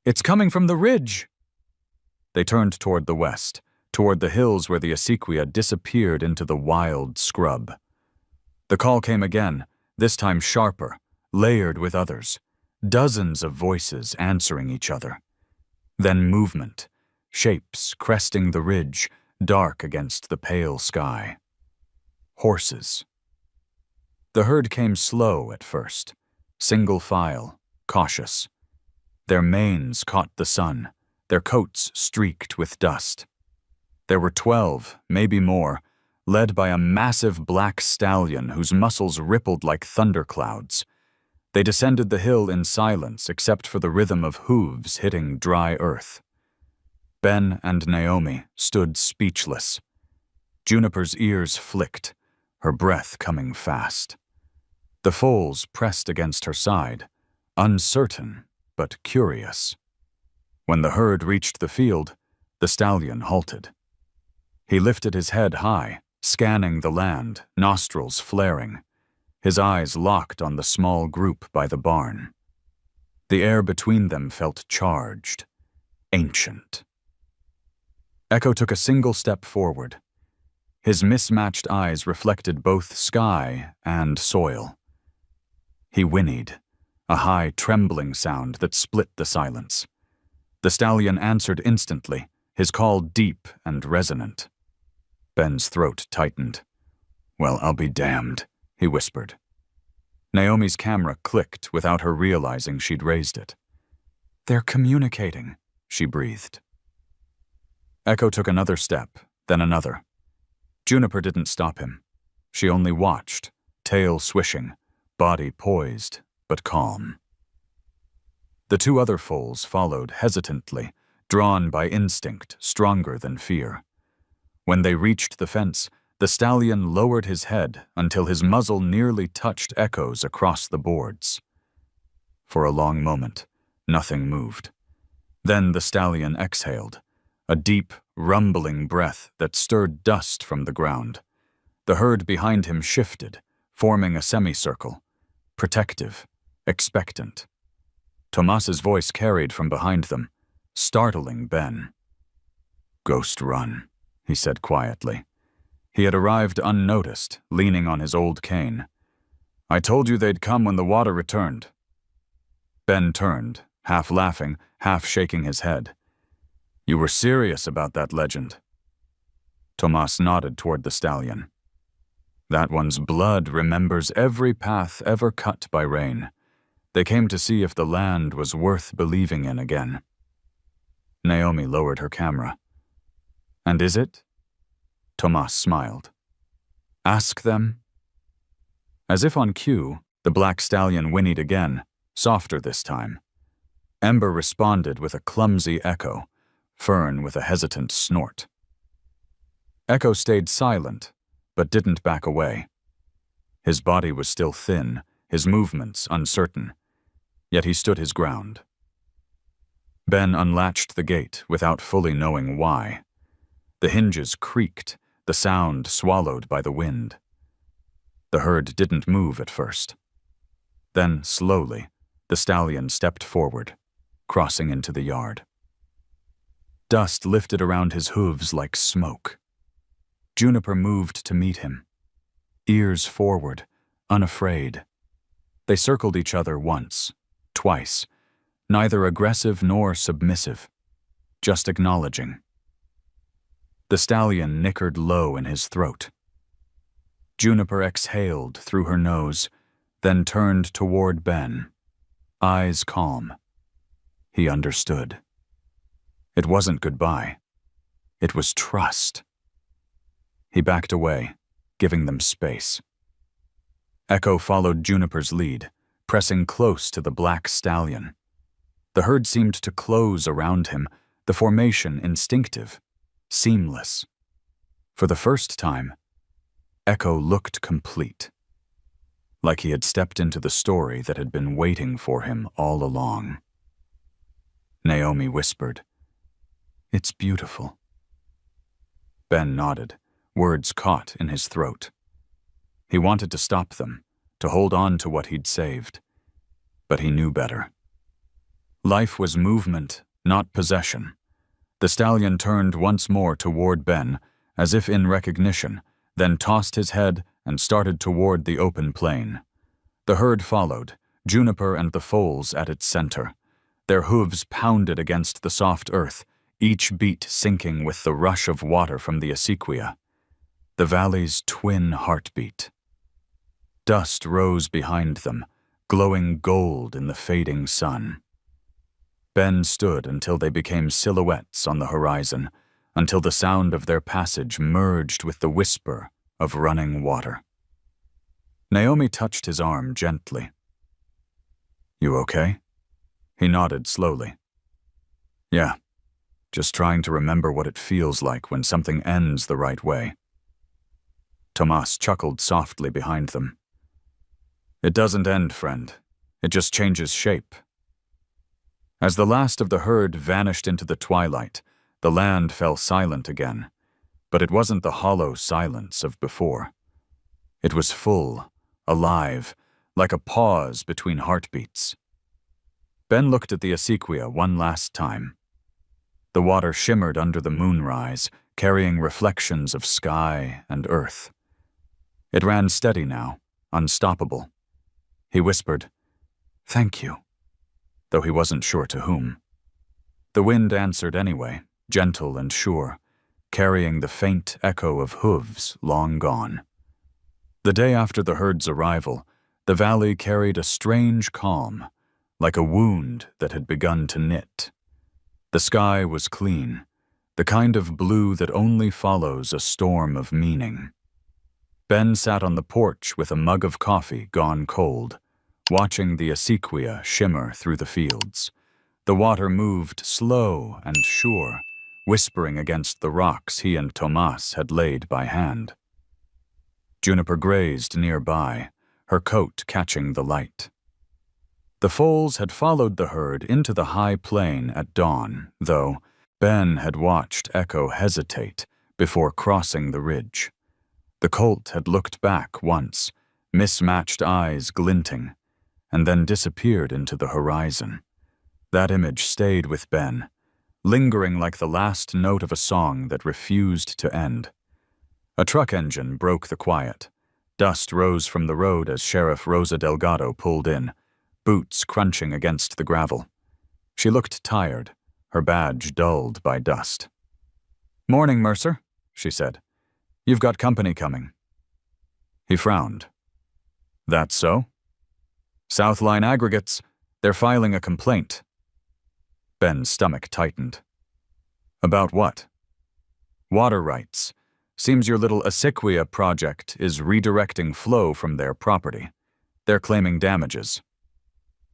"It's coming from the ridge." They turned toward the west, toward the hills where the acequia disappeared into the wild scrub. The call came again, this time sharper, layered with others, dozens of voices answering each other. Then movement, shapes cresting the ridge, dark against the pale sky. Horses. The herd came slow at first, single file, cautious. Their manes caught the sun, their coats streaked with dust. There were 12, maybe more, led by a massive black stallion whose muscles rippled like thunderclouds. They descended the hill in silence except for the rhythm of hooves hitting dry earth. Ben and Naomi stood speechless. Juniper's ears flicked, her breath coming fast. The foals pressed against her side, uncertain but curious. When the herd reached the field, the stallion halted. He lifted his head high, scanning the land, nostrils flaring, his eyes locked on the small group by the barn. The air between them felt charged, ancient. Echo took a single step forward. His mismatched eyes reflected both sky and soil. He whinnied, a high, trembling sound that split the silence. The stallion answered instantly, his call deep and resonant. Ben's throat tightened. "Well, I'll be damned," he whispered. Naomi's camera clicked without her realizing she'd raised it. "They're communicating," she breathed. Echo took another step, then another. Juniper didn't stop him. She only watched, tail swishing, body poised, but calm. The two other foals followed hesitantly, drawn by instinct stronger than fear. When they reached the fence, the stallion lowered his head until his muzzle nearly touched Echo's across the boards. For a long moment, nothing moved. Then the stallion exhaled, a deep, rumbling breath that stirred dust from the ground. The herd behind him shifted, forming a semicircle, protective, expectant. Tomas's voice carried from behind them, startling Ben. "Ghost run," he said quietly. He had arrived unnoticed, leaning on his old cane. "I told you they'd come when the water returned." Ben turned, half laughing, half shaking his head. "You were serious about that legend." Tomas nodded toward the stallion. "That one's blood remembers every path ever cut by rain. They came to see if the land was worth believing in again." Naomi lowered her camera. "And is it?" Tomas smiled. "Ask them." As if on cue, the black stallion whinnied again, softer this time. Ember responded with a clumsy echo, Fern with a hesitant snort. Echo stayed silent, but didn't back away. His body was still thin, his movements uncertain, yet he stood his ground. Ben unlatched the gate without fully knowing why. The hinges creaked, the sound swallowed by the wind. The herd didn't move at first. Then, slowly, the stallion stepped forward, crossing into the yard. Dust lifted around his hooves like smoke. Juniper moved to meet him, ears forward, unafraid. They circled each other once, twice, neither aggressive nor submissive, just acknowledging. The stallion nickered low in his throat. Juniper exhaled through her nose, then turned toward Ben, eyes calm. He understood. It wasn't goodbye. It was trust. He backed away, giving them space. Echo followed Juniper's lead, pressing close to the black stallion. The herd seemed to close around him, the formation instinctive, seamless. For the first time, Echo looked complete, like he had stepped into the story that had been waiting for him all along. Naomi whispered, "It's beautiful." Ben nodded, words caught in his throat. He wanted to stop them, to hold on to what he'd saved, but he knew better. Life was movement, not possession. The stallion turned once more toward Ben, as if in recognition, then tossed his head and started toward the open plain. The herd followed, Juniper and the foals at its center. Their hooves pounded against the soft earth, each beat syncing with the rush of water from the acequia, the valley's twin heartbeat. Dust rose behind them, glowing gold in the fading sun. Ben stood until they became silhouettes on the horizon, until the sound of their passage merged with the whisper of running water. Naomi touched his arm gently. "You okay?" He nodded slowly. "Yeah, just trying to remember what it feels like when something ends the right way." Tomas chuckled softly behind them. "It doesn't end, friend. It just changes shape." As the last of the herd vanished into the twilight, the land fell silent again, but it wasn't the hollow silence of before. It was full, alive, like a pause between heartbeats. Ben looked at the acequia one last time. The water shimmered under the moonrise, carrying reflections of sky and earth. It ran steady now, unstoppable. He whispered, "Thank you," though he wasn't sure to whom. The wind answered anyway, gentle and sure, carrying the faint echo of hooves long gone. The day after the herd's arrival, the valley carried a strange calm, like a wound that had begun to knit. The sky was clean, the kind of blue that only follows a storm of meaning. Ben sat on the porch with a mug of coffee gone cold, watching the acequia shimmer through the fields. The water moved slow and sure, whispering against the rocks he and Tomas had laid by hand. Juniper grazed nearby, her coat catching the light. The foals had followed the herd into the high plain at dawn, though Ben had watched Echo hesitate before crossing the ridge. The colt had looked back once, mismatched eyes glinting, and then disappeared into the horizon. That image stayed with Ben, lingering like the last note of a song that refused to end. A truck engine broke the quiet. Dust rose from the road as Sheriff Rosa Delgado pulled in, boots crunching against the gravel. She looked tired, her badge dulled by dust. "Morning, Mercer," she said. "You've got company coming." He frowned. "That's so?" "Southline Aggregates. They're filing a complaint." Ben's stomach tightened. "About what?" "Water rights. Seems your little acequia project is redirecting flow from their property. They're claiming damages."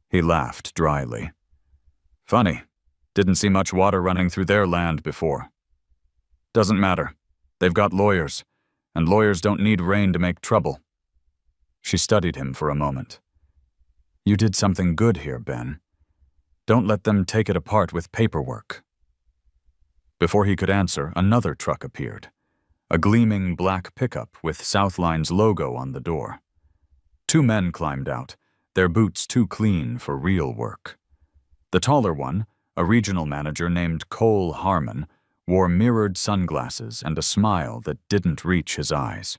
He laughed dryly. "Funny. Didn't see much water running through their land before." "Doesn't matter. They've got lawyers, and lawyers don't need rain to make trouble." She studied him for a moment. "You did something good here, Ben. Don't let them take it apart with paperwork." Before he could answer, another truck appeared, a gleaming black pickup with Southline's logo on the door. Two men climbed out, their boots too clean for real work. The taller one, a regional manager named Cole Harmon, wore mirrored sunglasses and a smile that didn't reach his eyes.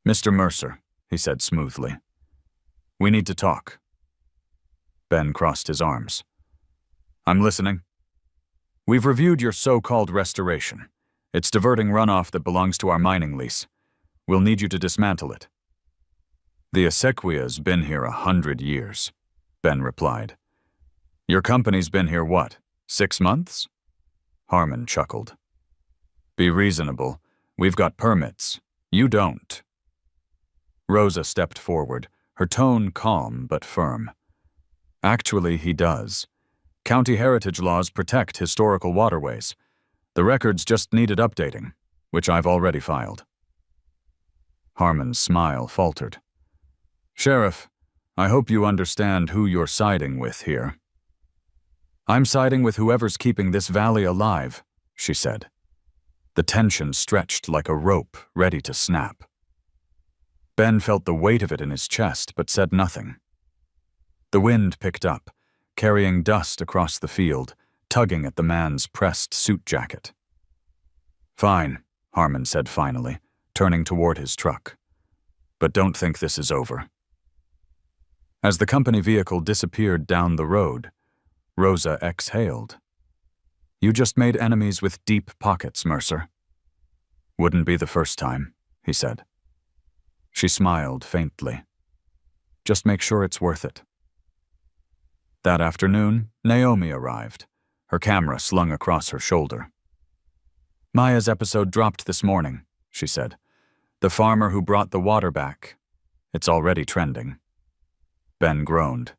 "Mr. Mercer," he said smoothly, "we need to talk." Ben crossed his arms. "I'm listening." "We've reviewed your so-called restoration. It's diverting runoff that belongs to our mining lease. We'll need you to dismantle it." "The acequia's been here 100 years," Ben replied. "Your company's been here what, 6 months?" Harmon chuckled. "Be reasonable. We've got permits. You don't." Rosa stepped forward, her tone calm but firm. "Actually, he does. County heritage laws protect historical waterways. The records just needed updating, which I've already filed." Harmon's smile faltered. "Sheriff, I hope you understand who you're siding with here." "I'm siding with whoever's keeping this valley alive," she said. The tension stretched like a rope ready to snap. Ben felt the weight of it in his chest but said nothing. The wind picked up, carrying dust across the field, tugging at the man's pressed suit jacket. "Fine," Harmon said finally, turning toward his truck. "But don't think this is over." As the company vehicle disappeared down the road, Rosa exhaled. "You just made enemies with deep pockets, Mercer." "Wouldn't be the first time," he said. She smiled faintly. "Just make sure it's worth it." That afternoon, Naomi arrived, her camera slung across her shoulder. "Maya's episode dropped this morning," she said. "The farmer who brought the water back. It's already trending." Ben groaned.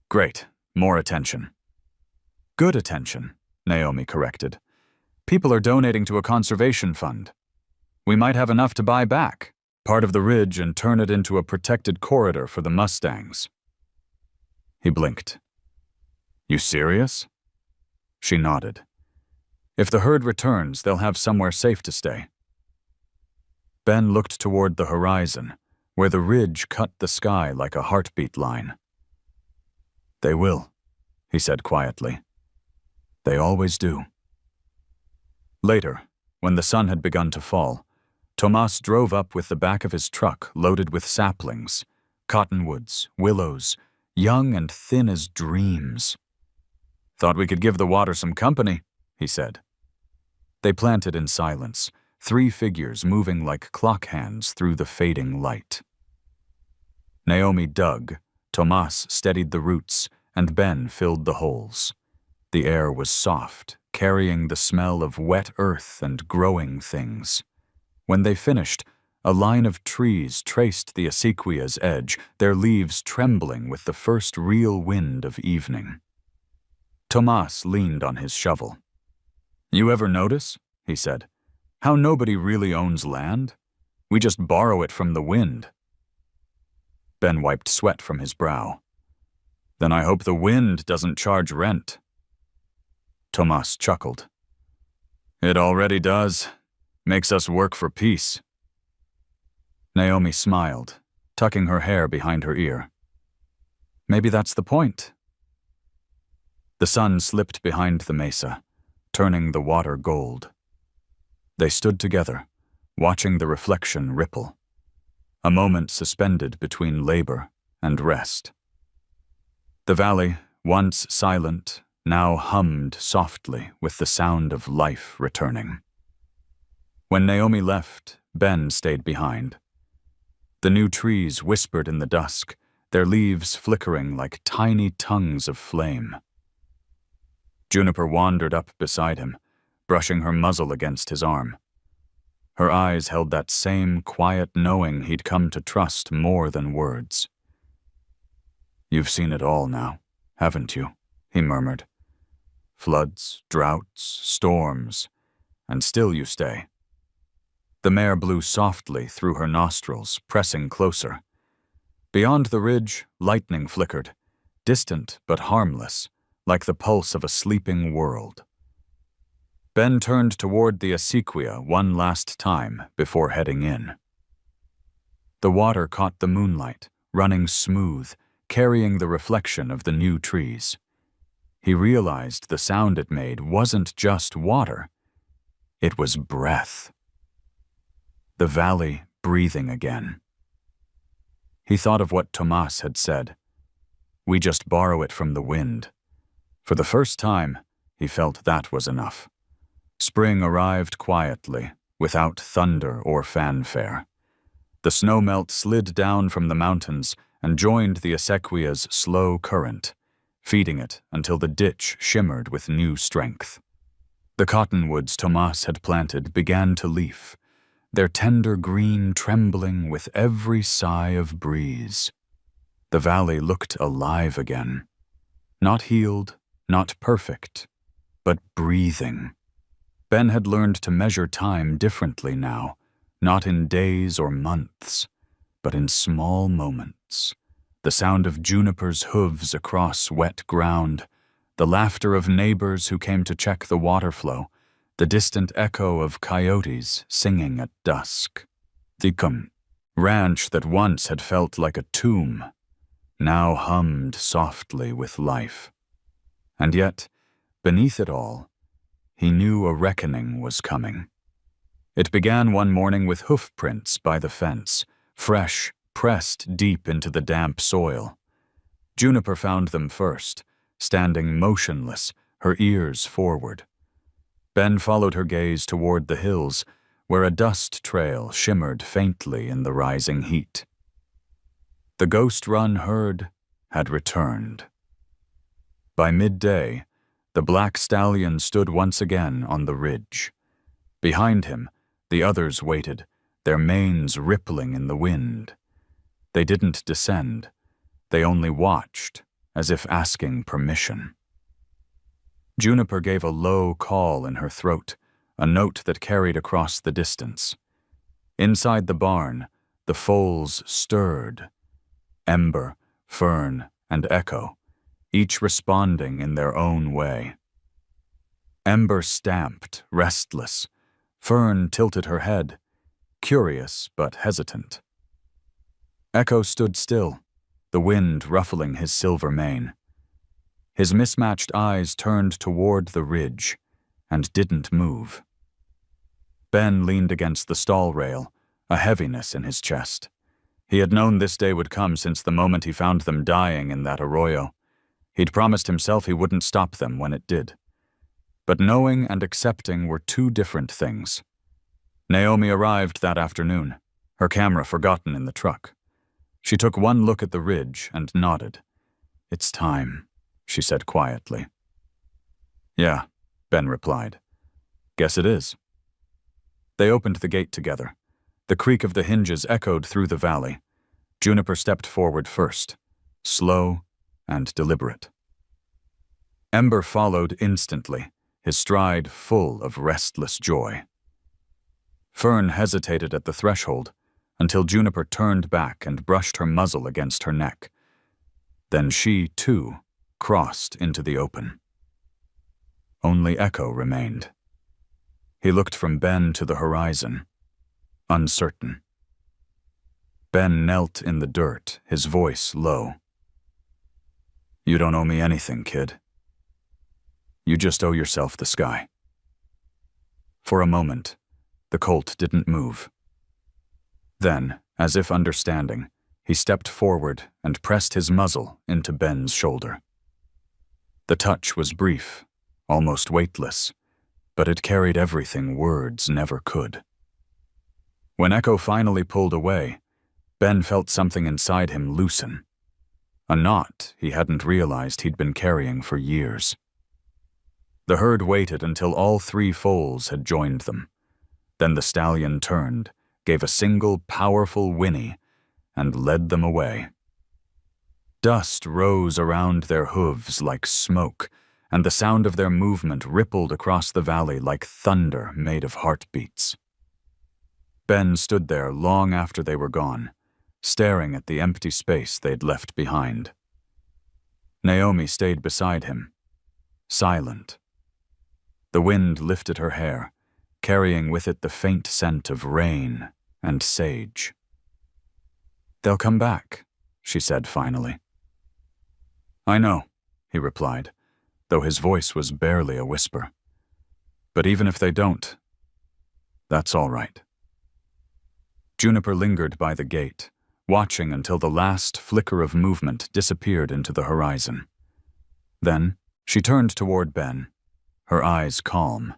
"Great, more attention." "Good attention," Naomi corrected. "People are donating to a conservation fund. We might have enough to buy back part of the ridge and turn it into a protected corridor for the Mustangs." He blinked. "You serious?" She nodded. "If the herd returns, they'll have somewhere safe to stay." Ben looked toward the horizon, where the ridge cut the sky like a heartbeat line. "They will," he said quietly. "They always do." Later, when the sun had begun to fall, Tomas drove up with the back of his truck loaded with saplings, cottonwoods, willows, young and thin as dreams. "Thought we could give the water some company," he said. They planted in silence, 3 figures moving like clock hands through the fading light. Naomi dug, Tomas steadied the roots, and Ben filled the holes. The air was soft, carrying the smell of wet earth and growing things. When they finished, a line of trees traced the acequia's edge, their leaves trembling with the first real wind of evening. Tomas leaned on his shovel. "You ever notice," he said, "how nobody really owns land? We just borrow it from the wind." Ben wiped sweat from his brow. "Then I hope the wind doesn't charge rent." Tomas chuckled. "It already does. Makes us work for peace." Naomi smiled, tucking her hair behind her ear. "Maybe that's the point." The sun slipped behind the mesa, turning the water gold. They stood together, watching the reflection ripple, a moment suspended between labor and rest. The valley, once silent, now hummed softly with the sound of life returning. When Naomi left, Ben stayed behind. The new trees whispered in the dusk, their leaves flickering like tiny tongues of flame. Juniper wandered up beside him, brushing her muzzle against his arm. Her eyes held that same quiet knowing he'd come to trust more than words. "You've seen it all now, haven't you?" he murmured. "Floods, droughts, storms, and still you stay." The mare blew softly through her nostrils, pressing closer. Beyond the ridge, lightning flickered, distant but harmless, like the pulse of a sleeping world. Ben turned toward the acequia one last time before heading in. The water caught the moonlight, running smooth, carrying the reflection of the new trees. He realized the sound it made wasn't just water. It was breath. The valley breathing again. He thought of what Tomas had said. "We just borrow it from the wind." For the first time, he felt that was enough. Spring arrived quietly, without thunder or fanfare. The snowmelt slid down from the mountains and joined the acequia's slow current, feeding it until the ditch shimmered with new strength. The cottonwoods Tomas had planted began to leaf, their tender green trembling with every sigh of breeze. The valley looked alive again. Not healed, not perfect, but breathing. Ben had learned to measure time differently now, not in days or months, but in small moments. The sound of Juniper's hooves across wet ground, the laughter of neighbors who came to check the water flow, the distant echo of coyotes singing at dusk. The ranch that once had felt like a tomb, now hummed softly with life. And yet, beneath it all, he knew a reckoning was coming. It began one morning with hoof prints by the fence, fresh, pressed deep into the damp soil. Juniper found them first, standing motionless, her ears forward. Ben followed her gaze toward the hills, where a dust trail shimmered faintly in the rising heat. The ghost-run herd had returned. By midday, the black stallion stood once again on the ridge. Behind him, the others waited, their manes rippling in the wind. They didn't descend. They only watched, as if asking permission. Juniper gave a low call in her throat, a note that carried across the distance. Inside the barn, the foals stirred. Ember, Fern, and Echo, each responding in their own way. Ember stamped, restless. Fern tilted her head, curious but hesitant. Echo stood still, the wind ruffling his silver mane. His mismatched eyes turned toward the ridge and didn't move. Ben leaned against the stall rail, a heaviness in his chest. He had known this day would come since the moment he found them dying in that arroyo. He'd promised himself he wouldn't stop them when it did. But knowing and accepting were two different things. Naomi arrived that afternoon, her camera forgotten in the truck. She took one look at the ridge and nodded. "It's time," she said quietly. "Yeah," Ben replied. "Guess it is." They opened the gate together. The creak of the hinges echoed through the valley. Juniper stepped forward first, slow and deliberate. Ember followed instantly, his stride full of restless joy. Fern hesitated at the threshold until Juniper turned back and brushed her muzzle against her neck. Then she, too, crossed into the open. Only Echo remained. He looked from Ben to the horizon, uncertain. Ben knelt in the dirt, his voice low. "You don't owe me anything, kid. You just owe yourself the sky." For a moment, the colt didn't move. Then, as if understanding, he stepped forward and pressed his muzzle into Ben's shoulder. The touch was brief, almost weightless, but it carried everything words never could. When Echo finally pulled away, Ben felt something inside him loosen. A knot he hadn't realized he'd been carrying for years. The herd waited until all three foals had joined them. Then the stallion turned, gave a single powerful whinny, and led them away. Dust rose around their hooves like smoke, and the sound of their movement rippled across the valley like thunder made of heartbeats. Ben stood there long after they were gone, staring at the empty space they'd left behind. Naomi stayed beside him, silent. The wind lifted her hair, carrying with it the faint scent of rain and sage. "They'll come back," she said finally. "I know," he replied, though his voice was barely a whisper. "But even if they don't, that's all right." Juniper lingered by the gate, watching until the last flicker of movement disappeared into the horizon. Then she turned toward Ben, her eyes calm.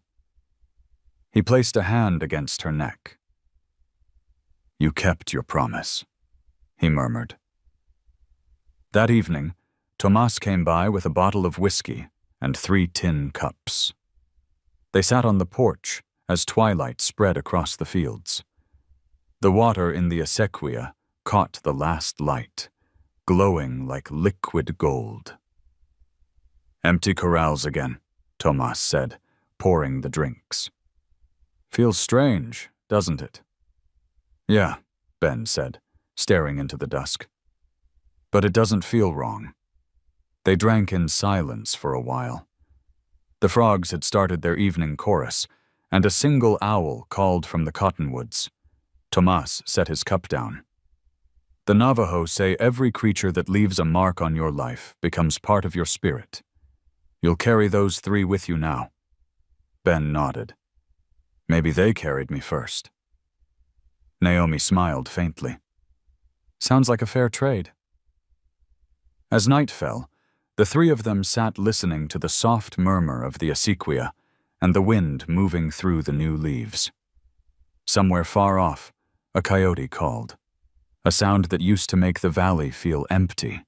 He placed a hand against her neck. "You kept your promise," he murmured. That evening, Tomas came by with a bottle of whiskey and 3 tin cups. They sat on the porch as twilight spread across the fields. The water in the acequia caught the last light, glowing like liquid gold. "Empty corrals again," Tomas said, pouring the drinks. "Feels strange, doesn't it?" "Yeah," Ben said, staring into the dusk. "But it doesn't feel wrong." They drank in silence for a while. The frogs had started their evening chorus, and a single owl called from the cottonwoods. Tomas set his cup down. "The Navajo say every creature that leaves a mark on your life becomes part of your spirit. You'll carry those 3 with you now." Ben nodded. "Maybe they carried me first." Naomi smiled faintly. "Sounds like a fair trade." As night fell, the 3 of them sat listening to the soft murmur of the acequia and the wind moving through the new leaves. Somewhere far off, a coyote called, a sound that used to make the valley feel empty.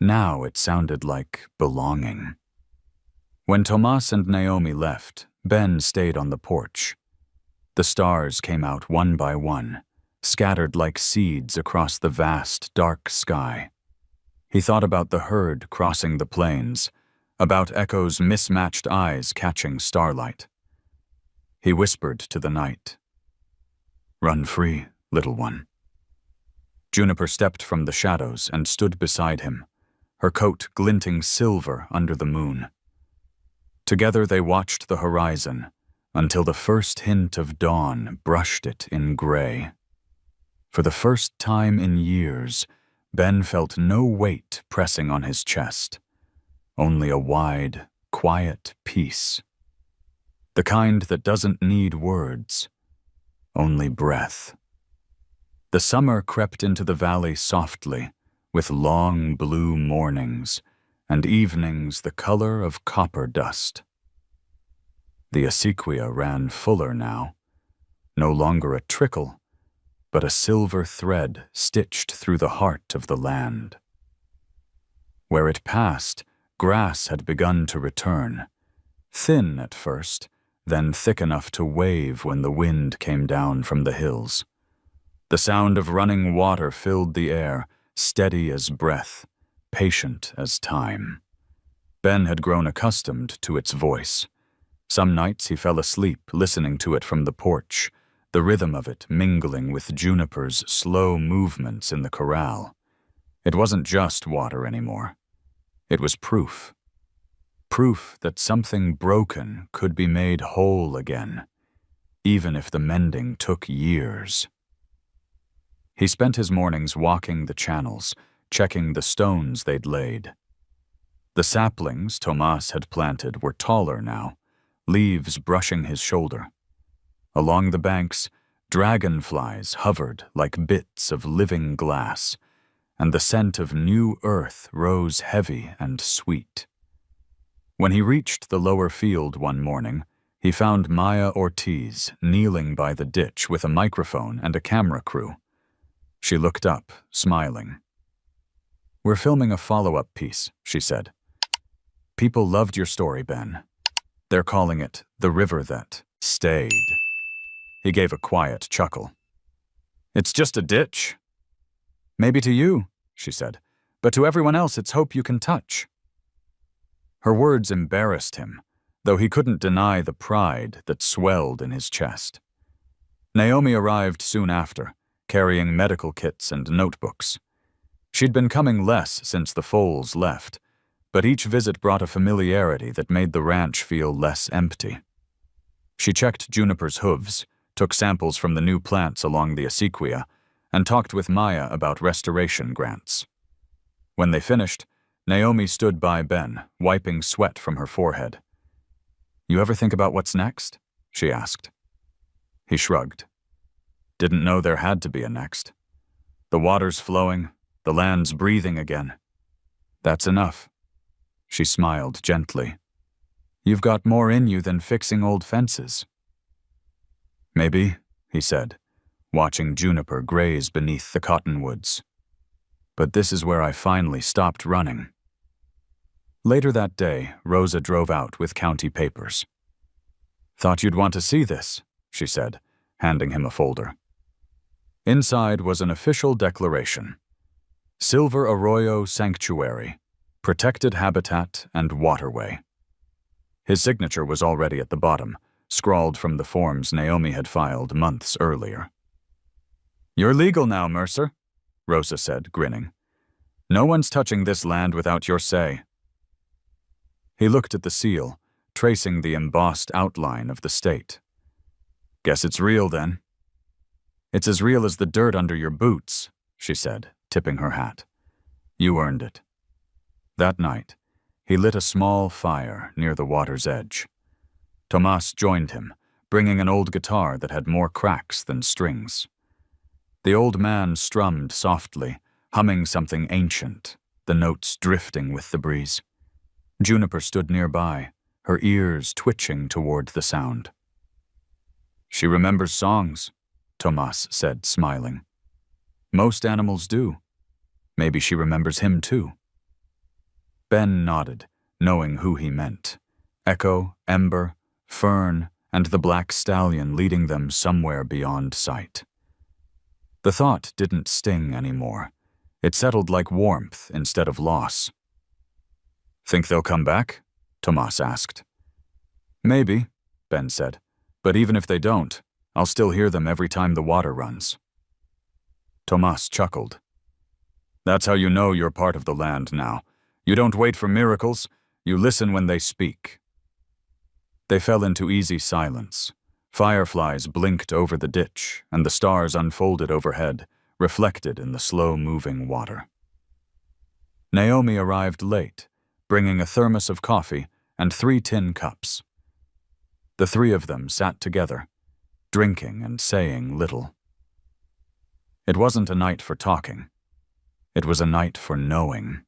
Now it sounded like belonging. When Tomas and Naomi left, Ben stayed on the porch. The stars came out one by one, scattered like seeds across the vast, dark sky. He thought about the herd crossing the plains, about Echo's mismatched eyes catching starlight. He whispered to the night, "Run free, little one." Juniper stepped from the shadows and stood beside him, her coat glinting silver under the moon. Together they watched the horizon until the first hint of dawn brushed it in gray. For the first time in years, Ben felt no weight pressing on his chest, only a wide, quiet peace. The kind that doesn't need words, only breath. The summer crept into the valley softly, with long blue mornings and evenings the color of copper dust. The acequia ran fuller now, no longer a trickle, but a silver thread stitched through the heart of the land. Where it passed, grass had begun to return, thin at first, then thick enough to wave when the wind came down from the hills. The sound of running water filled the air, steady as breath, patient as time. Ben had grown accustomed to its voice. Some nights he fell asleep listening to it from the porch, the rhythm of it mingling with Juniper's slow movements in the corral. It wasn't just water anymore. It was proof. Proof that something broken could be made whole again, even if the mending took years. He spent his mornings walking the channels, checking the stones they'd laid. The saplings Tomas had planted were taller now, leaves brushing his shoulder. Along the banks, dragonflies hovered like bits of living glass, and the scent of new earth rose heavy and sweet. When he reached the lower field one morning, he found Maya Ortiz kneeling by the ditch with a microphone and a camera crew. She looked up, smiling. "We're filming a follow-up piece," she said. "People loved your story, Ben. They're calling it The River That Stayed." He gave a quiet chuckle. "It's just a ditch." "Maybe to you," she said, "but to everyone else it's hope you can touch." Her words embarrassed him, though he couldn't deny the pride that swelled in his chest. Naomi arrived soon after, carrying medical kits and notebooks. She'd been coming less since the Foals left, but each visit brought a familiarity that made the ranch feel less empty. She checked Juniper's hooves, took samples from the new plants along the acequia, and talked with Maya about restoration grants. When they finished, Naomi stood by Ben, wiping sweat from her forehead. "You ever think about what's next?" she asked. He shrugged. Didn't know there had to be a next. The water's flowing, the land's breathing again. That's enough. She smiled gently. "You've got more in you than fixing old fences." "Maybe," he said, watching Juniper graze beneath the cottonwoods. "But this is where I finally stopped running." Later that day, Rosa drove out with county papers. "Thought you'd want to see this," she said, handing him a folder. Inside was an official declaration. Silver Arroyo Sanctuary, protected habitat and waterway. His signature was already at the bottom, scrawled from the forms Naomi had filed months earlier. "You're legal now, Mercer," Rosa said, grinning. "No one's touching this land without your say." He looked at the seal, tracing the embossed outline of the state. "Guess it's real, then." "It's as real as the dirt under your boots," she said, tipping her hat. "You earned it." That night, he lit a small fire near the water's edge. Tomas joined him, bringing an old guitar that had more cracks than strings. The old man strummed softly, humming something ancient, the notes drifting with the breeze. Juniper stood nearby, her ears twitching toward the sound. "She remembers songs," Tomas said, smiling. "Most animals do. Maybe she remembers him too." Ben nodded, knowing who he meant. Echo, Ember, Fern, and the black stallion leading them somewhere beyond sight. The thought didn't sting anymore. It settled like warmth instead of loss. "Think they'll come back?" Tomas asked. "Maybe," Ben said, "but even if they don't, I'll still hear them every time the water runs." Tomas chuckled. "That's how you know you're part of the land now. You don't wait for miracles, you listen when they speak." They fell into easy silence. Fireflies blinked over the ditch, and the stars unfolded overhead, reflected in the slow-moving water. Naomi arrived late, bringing a thermos of coffee and 3 tin cups. The 3 of them sat together, drinking and saying little. It wasn't a night for talking. It was a night for knowing.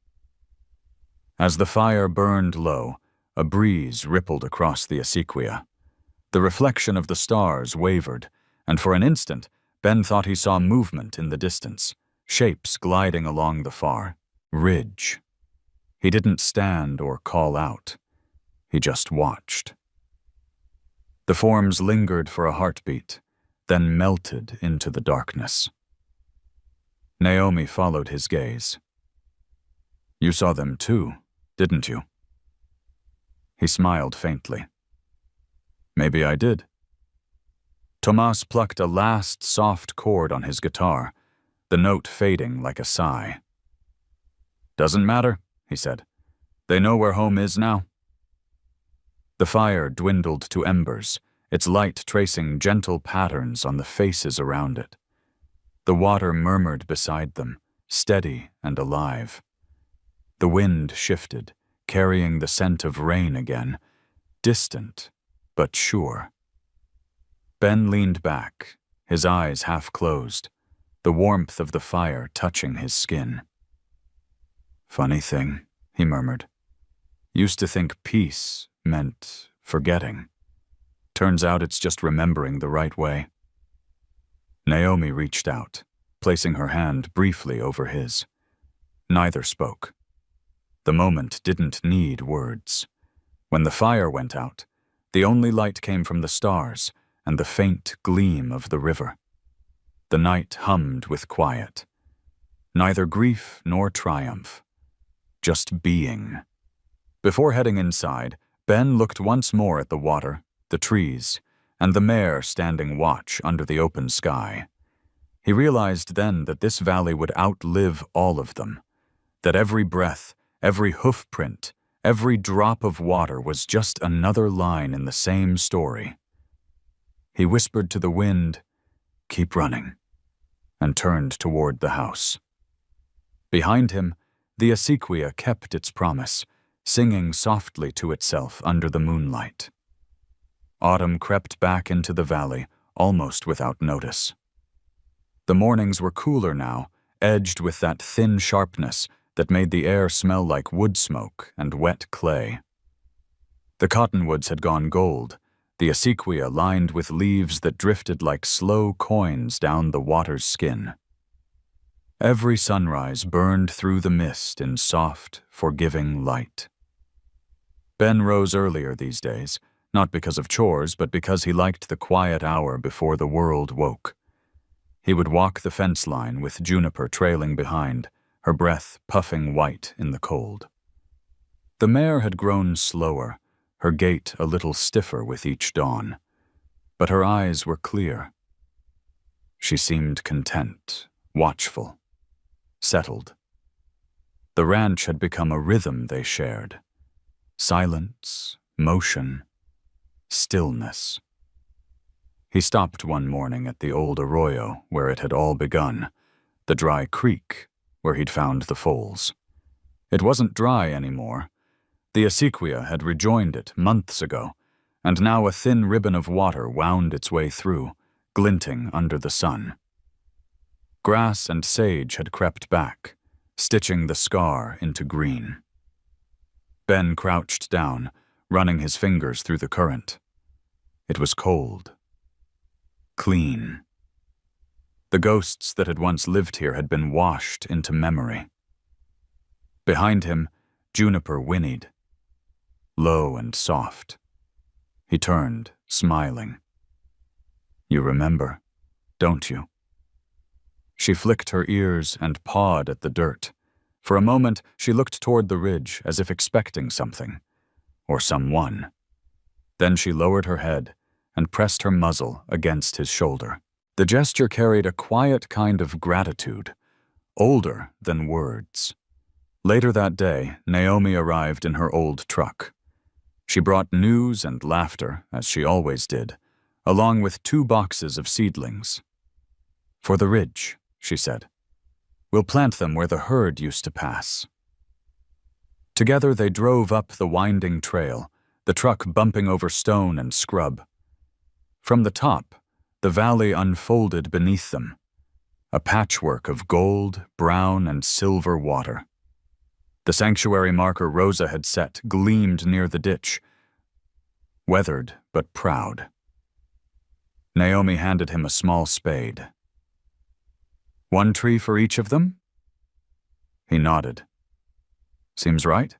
As the fire burned low, a breeze rippled across the acequia. The reflection of the stars wavered, and for an instant, Ben thought he saw movement in the distance, shapes gliding along the far ridge. He didn't stand or call out. He just watched. The forms lingered for a heartbeat, then melted into the darkness. Naomi followed his gaze. "You saw them too, didn't you?" He smiled faintly. "Maybe I did." Tomas plucked a last soft chord on his guitar, the note fading like a sigh. "Doesn't matter," he said. "They know where home is now." The fire dwindled to embers, its light tracing gentle patterns on the faces around it. The water murmured beside them, steady and alive. The wind shifted, carrying the scent of rain again, distant but sure. Ben leaned back, his eyes half closed, the warmth of the fire touching his skin. "Funny thing," he murmured. "Used to think peace meant forgetting. Turns out it's just remembering the right way." Naomi reached out, placing her hand briefly over his. Neither spoke. The moment didn't need words. When the fire went out, the only light came from the stars and the faint gleam of the river. The night hummed with quiet. Neither grief nor triumph. Just being. Before heading inside, Ben looked once more at the water, the trees, and the mare standing watch under the open sky. He realized then that this valley would outlive all of them, that every breath, every hoof print, every drop of water was just another line in the same story. He whispered to the wind, "Keep running," and turned toward the house. Behind him, the acequia kept its promise, singing softly to itself under the moonlight. Autumn crept back into the valley, almost without notice. The mornings were cooler now, edged with that thin sharpness that made the air smell like wood smoke and wet clay. The cottonwoods had gone gold, the acequia lined with leaves that drifted like slow coins down the water's skin. Every sunrise burned through the mist in soft, forgiving light. Ben rose earlier these days, not because of chores, but because he liked the quiet hour before the world woke. He would walk the fence line with Juniper trailing behind, her breath puffing white in the cold. The mare had grown slower, her gait a little stiffer with each dawn, but her eyes were clear. She seemed content, watchful, settled. The ranch had become a rhythm they shared. Silence, motion, stillness. He stopped one morning at the old arroyo where it had all begun, the dry creek where he'd found the foals. It wasn't dry anymore. The acequia had rejoined it months ago, and now a thin ribbon of water wound its way through, glinting under the sun. Grass and sage had crept back, stitching the scar into green. Ben crouched down, running his fingers through the current. It was cold. Clean. The ghosts that had once lived here had been washed into memory. Behind him, Juniper whinnied, low and soft. He turned, smiling. "You remember, don't you?" She flicked her ears and pawed at the dirt. For a moment, she looked toward the ridge as if expecting something, or someone. Then she lowered her head and pressed her muzzle against his shoulder. The gesture carried a quiet kind of gratitude, older than words. Later that day, Naomi arrived in her old truck. She brought news and laughter, as she always did, along with 2 boxes of seedlings. "For the ridge," she said. "We'll plant them where the herd used to pass." Together they drove up the winding trail, the truck bumping over stone and scrub. From the top, the valley unfolded beneath them, a patchwork of gold, brown, and silver water. The sanctuary marker Rosa had set gleamed near the ditch, weathered but proud. Naomi handed him a small spade. "One tree for each of them?" He nodded. "Seems right."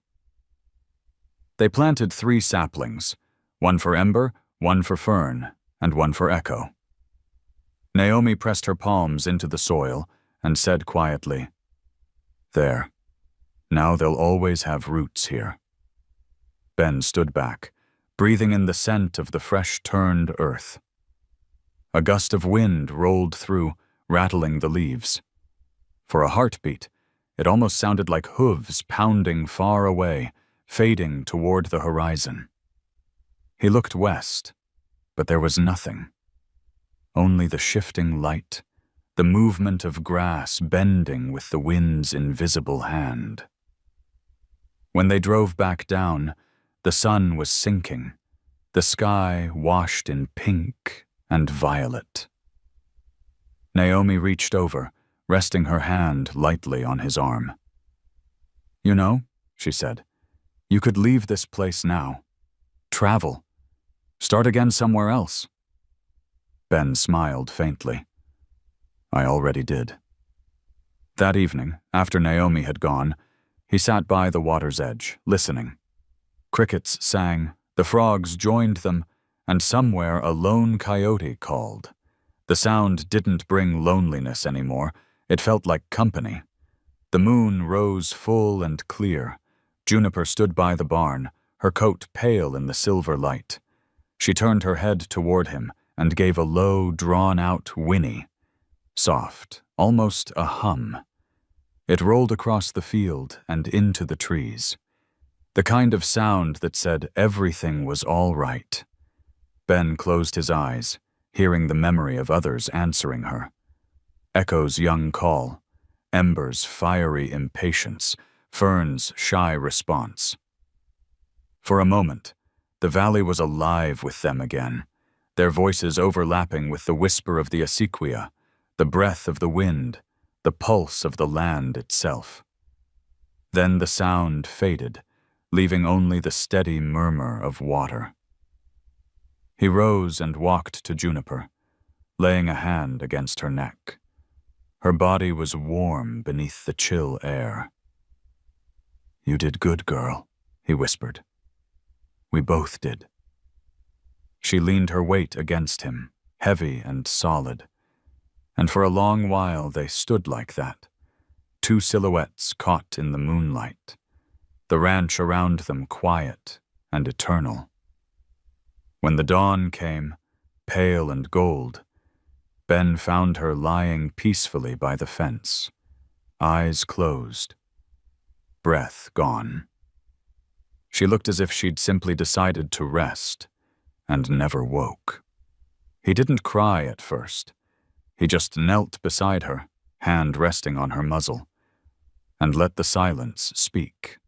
They planted 3 saplings, one for Ember, one for Fern, and one for Echo. Naomi pressed her palms into the soil and said quietly, "There. Now they'll always have roots here." Ben stood back, breathing in the scent of the fresh-turned earth. A gust of wind rolled through, rattling the leaves. For a heartbeat, it almost sounded like hooves pounding far away, fading toward the horizon. He looked west, but there was nothing. Only the shifting light, the movement of grass bending with the wind's invisible hand. When they drove back down, the sun was sinking, the sky washed in pink and violet. Naomi reached over, resting her hand lightly on his arm. "You know," she said, "you could leave this place now. Travel. Start again somewhere else." Ben smiled faintly. "I already did." That evening, after Naomi had gone, he sat by the water's edge, listening. Crickets sang, the frogs joined them, and somewhere a lone coyote called. The sound didn't bring loneliness anymore. It felt like company. The moon rose full and clear. Juniper stood by the barn, her coat pale in the silver light. She turned her head toward him and gave a low, drawn-out whinny. Soft, almost a hum. It rolled across the field and into the trees. The kind of sound that said everything was all right. Ben closed his eyes, hearing the memory of others answering her. Echo's young call, Ember's fiery impatience, Fern's shy response. For a moment, the valley was alive with them again, their voices overlapping with the whisper of the acequia, the breath of the wind, the pulse of the land itself. Then the sound faded, leaving only the steady murmur of water. He rose and walked to Juniper, laying a hand against her neck. Her body was warm beneath the chill air. "You did good, girl," he whispered. "We both did." She leaned her weight against him, heavy and solid, and for a long while they stood like that, 2 silhouettes caught in the moonlight, the ranch around them quiet and eternal. When the dawn came, pale and gold, Ben found her lying peacefully by the fence, eyes closed, breath gone. She looked as if she'd simply decided to rest and never woke. He didn't cry at first. He just knelt beside her, hand resting on her muzzle, and let the silence speak.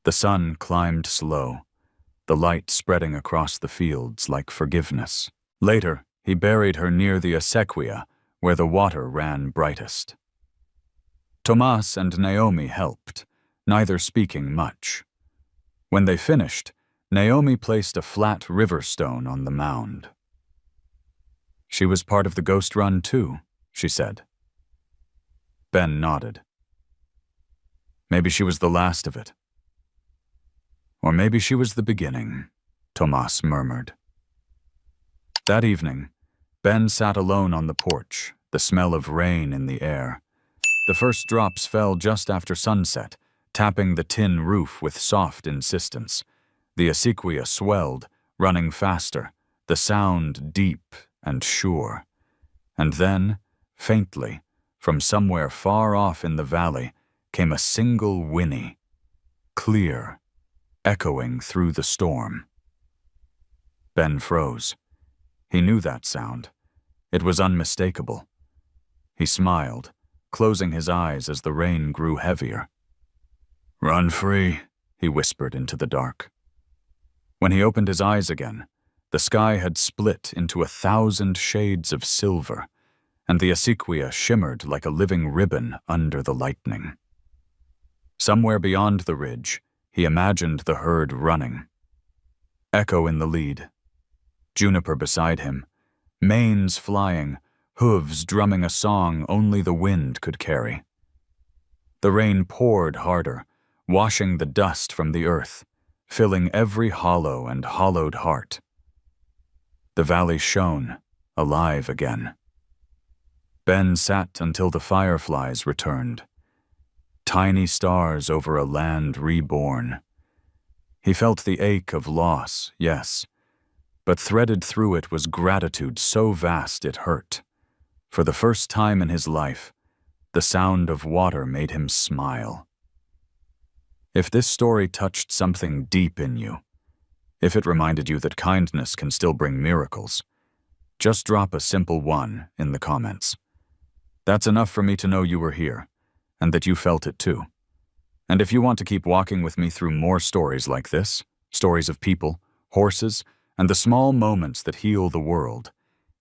The sun climbed slow, the light spreading across the fields like forgiveness. Later, he buried her near the acequia, where the water ran brightest. Tomas and Naomi helped, neither speaking much. When they finished, Naomi placed a flat river stone on the mound. "She was part of the ghost run too," she said. Ben nodded. "Maybe she was the last of it. Or maybe she was the beginning," Tomas murmured. That evening, Ben sat alone on the porch, the smell of rain in the air. The first drops fell just after sunset, tapping the tin roof with soft insistence. The acequia swelled, running faster, the sound deep and sure. And then, faintly, from somewhere far off in the valley, came a single whinny, clear, echoing through the storm. Ben froze. He knew that sound. It was unmistakable. He smiled, closing his eyes as the rain grew heavier. "Run free," he whispered into the dark. When he opened his eyes again, the sky had split into 1,000 shades of silver, and the acequia shimmered like a living ribbon under the lightning. Somewhere beyond the ridge, he imagined the herd running. Echo in the lead, Juniper beside him, manes flying, hooves drumming a song only the wind could carry. The rain poured harder, washing the dust from the earth, filling every hollow and hollowed heart. The valley shone, alive again. Ben sat until the fireflies returned. Tiny stars over a land reborn. He felt the ache of loss, yes, but threaded through it was gratitude so vast it hurt. For the first time in his life, the sound of water made him smile. If this story touched something deep in you, if it reminded you that kindness can still bring miracles, just drop a simple one in the comments. That's enough for me to know you were here, and that you felt it too. And if you want to keep walking with me through more stories like this, stories of people, horses, and the small moments that heal the world,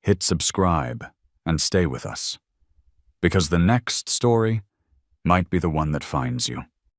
hit subscribe and stay with us. Because the next story might be the one that finds you.